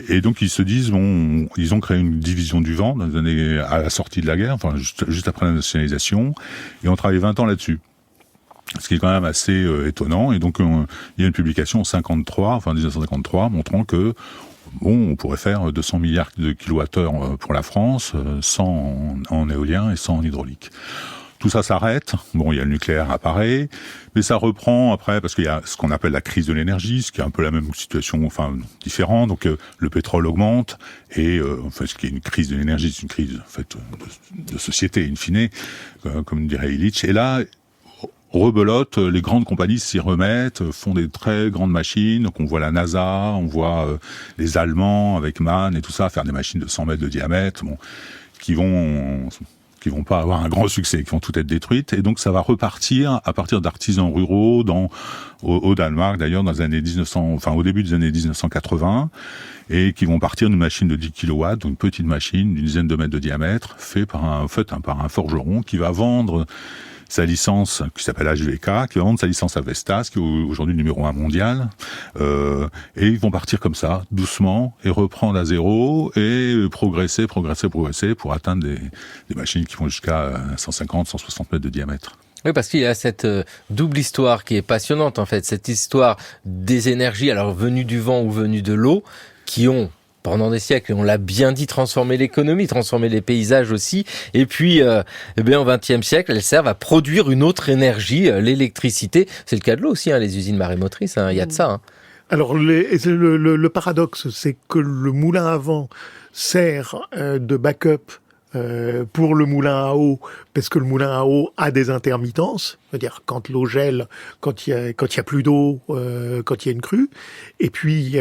Et donc ils se disent ils ont créé une division du vent dans les années à la sortie de la guerre, juste après la nationalisation, et on travaille 20 ans là-dessus. Ce qui est quand même assez étonnant. Et donc, il y a une publication en 1953, montrant que, on pourrait faire 200 milliards de kilowattheures pour la France, 100 en éolien et 100 en hydraulique. Tout ça s'arrête. Bon, il y a le nucléaire apparaît, mais ça reprend après, parce qu'il y a ce qu'on appelle la crise de l'énergie, ce qui est un peu la même situation, différent. Donc, le pétrole augmente, et ce qui est une crise de l'énergie, c'est une crise en fait de société, in fine, comme dirait Illich. Et là, rebelote, les grandes compagnies s'y remettent, font des très grandes machines. Donc on voit la NASA, on voit les Allemands avec MAN et tout ça faire des machines de 100 mètres de diamètre, qui vont pas avoir un grand succès, qui vont toutes être détruites. Et donc ça va repartir à partir d'artisans ruraux au Danemark, d'ailleurs, dans les années au début des années 1980, et qui vont partir d'une machine de 10 kW, donc une petite machine d'une dizaine de mètres de diamètre, fait par un forgeron qui va vendre sa licence, qui s'appelle HVK, qui va vendre sa licence à Vestas, qui est aujourd'hui numéro 1 mondial, et ils vont partir comme ça, doucement, et reprendre à zéro, et progresser pour atteindre des machines qui vont jusqu'à 150, 160 mètres de diamètre. Oui, parce qu'il y a cette double histoire qui est passionnante, en fait, cette histoire des énergies, alors venues du vent ou venues de l'eau, qui ont pendant des siècles, et on l'a bien dit, transformer l'économie, transformer les paysages aussi. Et puis, au XXe siècle, elles servent à produire une autre énergie, l'électricité. C'est le cas de l'eau aussi, les usines marémotrices, il y a de ça. Alors, le paradoxe, c'est que le moulin à vent sert de backup pour le moulin à eau, parce que le moulin à eau a des intermittences, c'est-à-dire quand l'eau gèle, quand il y a plus d'eau, quand il y a une crue. Et puis,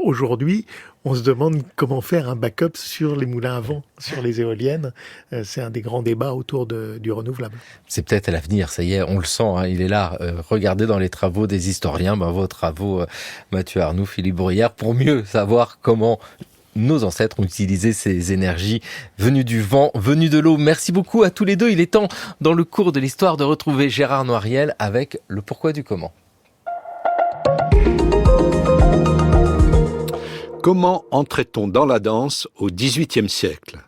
aujourd'hui, on se demande comment faire un backup sur les moulins à vent, sur les éoliennes. C'est un des grands débats autour du renouvelable. C'est peut-être à l'avenir, ça y est, on le sent, il est là. Regardez dans les travaux des historiens, vos travaux, Mathieu Arnoux, Philippe Bruyère, pour mieux savoir comment nos ancêtres ont utilisé ces énergies venues du vent, venues de l'eau. Merci beaucoup à tous les deux. Il est temps, dans le cours de l'histoire, de retrouver Gérard Noiriel avec le pourquoi du comment. Comment entrait-on dans la danse au XVIIIe siècle ?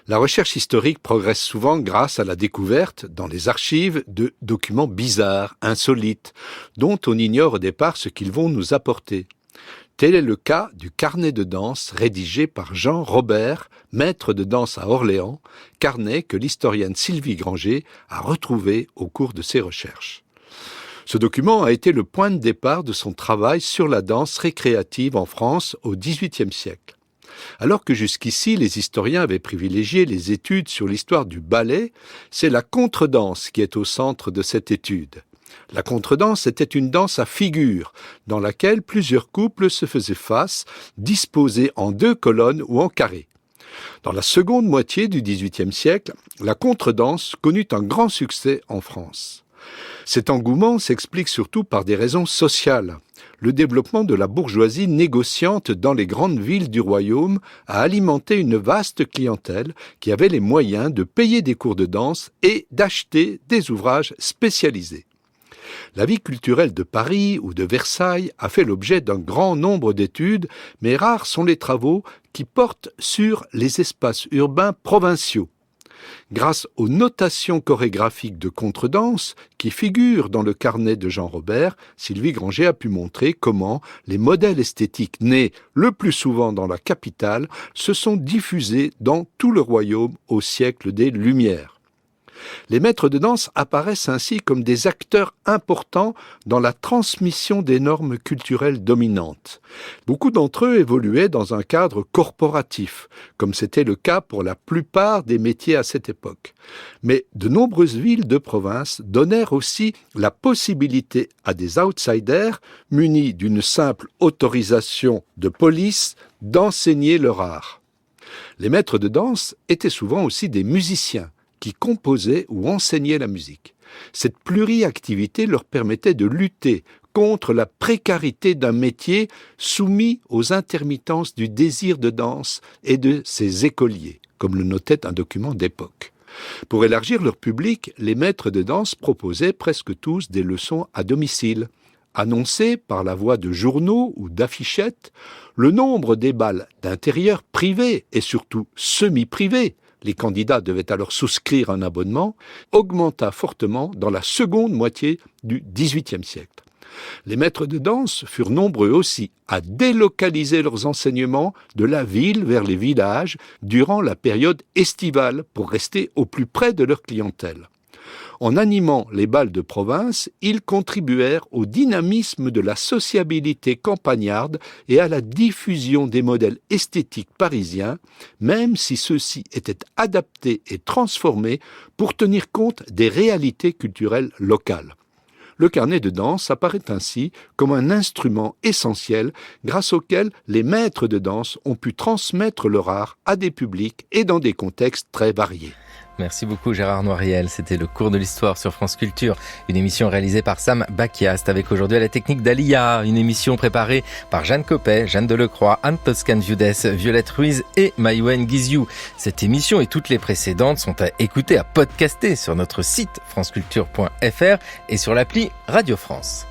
La recherche historique progresse souvent grâce à la découverte, dans les archives, de documents bizarres, insolites, dont on ignore au départ ce qu'ils vont nous apporter. Tel est le cas du carnet de danse rédigé par Jean Robert, maître de danse à Orléans, carnet que l'historienne Sylvie Granger a retrouvé au cours de ses recherches. Ce document a été le point de départ de son travail sur la danse récréative en France au XVIIIe siècle. Alors que jusqu'ici, les historiens avaient privilégié les études sur l'histoire du ballet, c'est la contredanse qui est au centre de cette étude. La contredanse était une danse à figures, dans laquelle plusieurs couples se faisaient face, disposés en 2 colonnes ou en carré. Dans la seconde moitié du XVIIIe siècle, la contredanse connut un grand succès en France. Cet engouement s'explique surtout par des raisons sociales. Le développement de la bourgeoisie négociante dans les grandes villes du royaume a alimenté une vaste clientèle qui avait les moyens de payer des cours de danse et d'acheter des ouvrages spécialisés. La vie culturelle de Paris ou de Versailles a fait l'objet d'un grand nombre d'études, mais rares sont les travaux qui portent sur les espaces urbains provinciaux. Grâce aux notations chorégraphiques de contredanse qui figurent dans le carnet de Jean Robert, Sylvie Granger a pu montrer comment les modèles esthétiques nés le plus souvent dans la capitale se sont diffusés dans tout le royaume au siècle des Lumières. Les maîtres de danse apparaissent ainsi comme des acteurs importants dans la transmission des normes culturelles dominantes. Beaucoup d'entre eux évoluaient dans un cadre corporatif, comme c'était le cas pour la plupart des métiers à cette époque. Mais de nombreuses villes de province donnèrent aussi la possibilité à des outsiders, munis d'une simple autorisation de police, d'enseigner leur art. Les maîtres de danse étaient souvent aussi des musiciens, qui composaient ou enseignaient la musique. Cette pluriactivité leur permettait de lutter contre la précarité d'un métier soumis aux intermittences du désir de danse et de ses écoliers, comme le notait un document d'époque. Pour élargir leur public, les maîtres de danse proposaient presque tous des leçons à domicile. Annoncées par la voie de journaux ou d'affichettes, le nombre des bals d'intérieur privés et surtout semi-privés, les candidats devaient alors souscrire un abonnement, augmenta fortement dans la seconde moitié du XVIIIe siècle. Les maîtres de danse furent nombreux aussi à délocaliser leurs enseignements de la ville vers les villages durant la période estivale pour rester au plus près de leur clientèle. En animant les bals de province, ils contribuèrent au dynamisme de la sociabilité campagnarde et à la diffusion des modèles esthétiques parisiens, même si ceux-ci étaient adaptés et transformés pour tenir compte des réalités culturelles locales. Le carnet de danse apparaît ainsi comme un instrument essentiel grâce auquel les maîtres de danse ont pu transmettre leur art à des publics et dans des contextes très variés. Merci beaucoup Gérard Noiriel, c'était le cours de l'histoire sur France Culture, une émission réalisée par Sam Bakiast avec aujourd'hui à la technique d'Alia, une émission préparée par Jeanne Copet, Jeanne Delecroix, Anne Toscan-Viudès, Violette Ruiz et Maïwen Guizhou. Cette émission et toutes les précédentes sont à écouter, à podcaster sur notre site franceculture.fr et sur l'appli Radio France.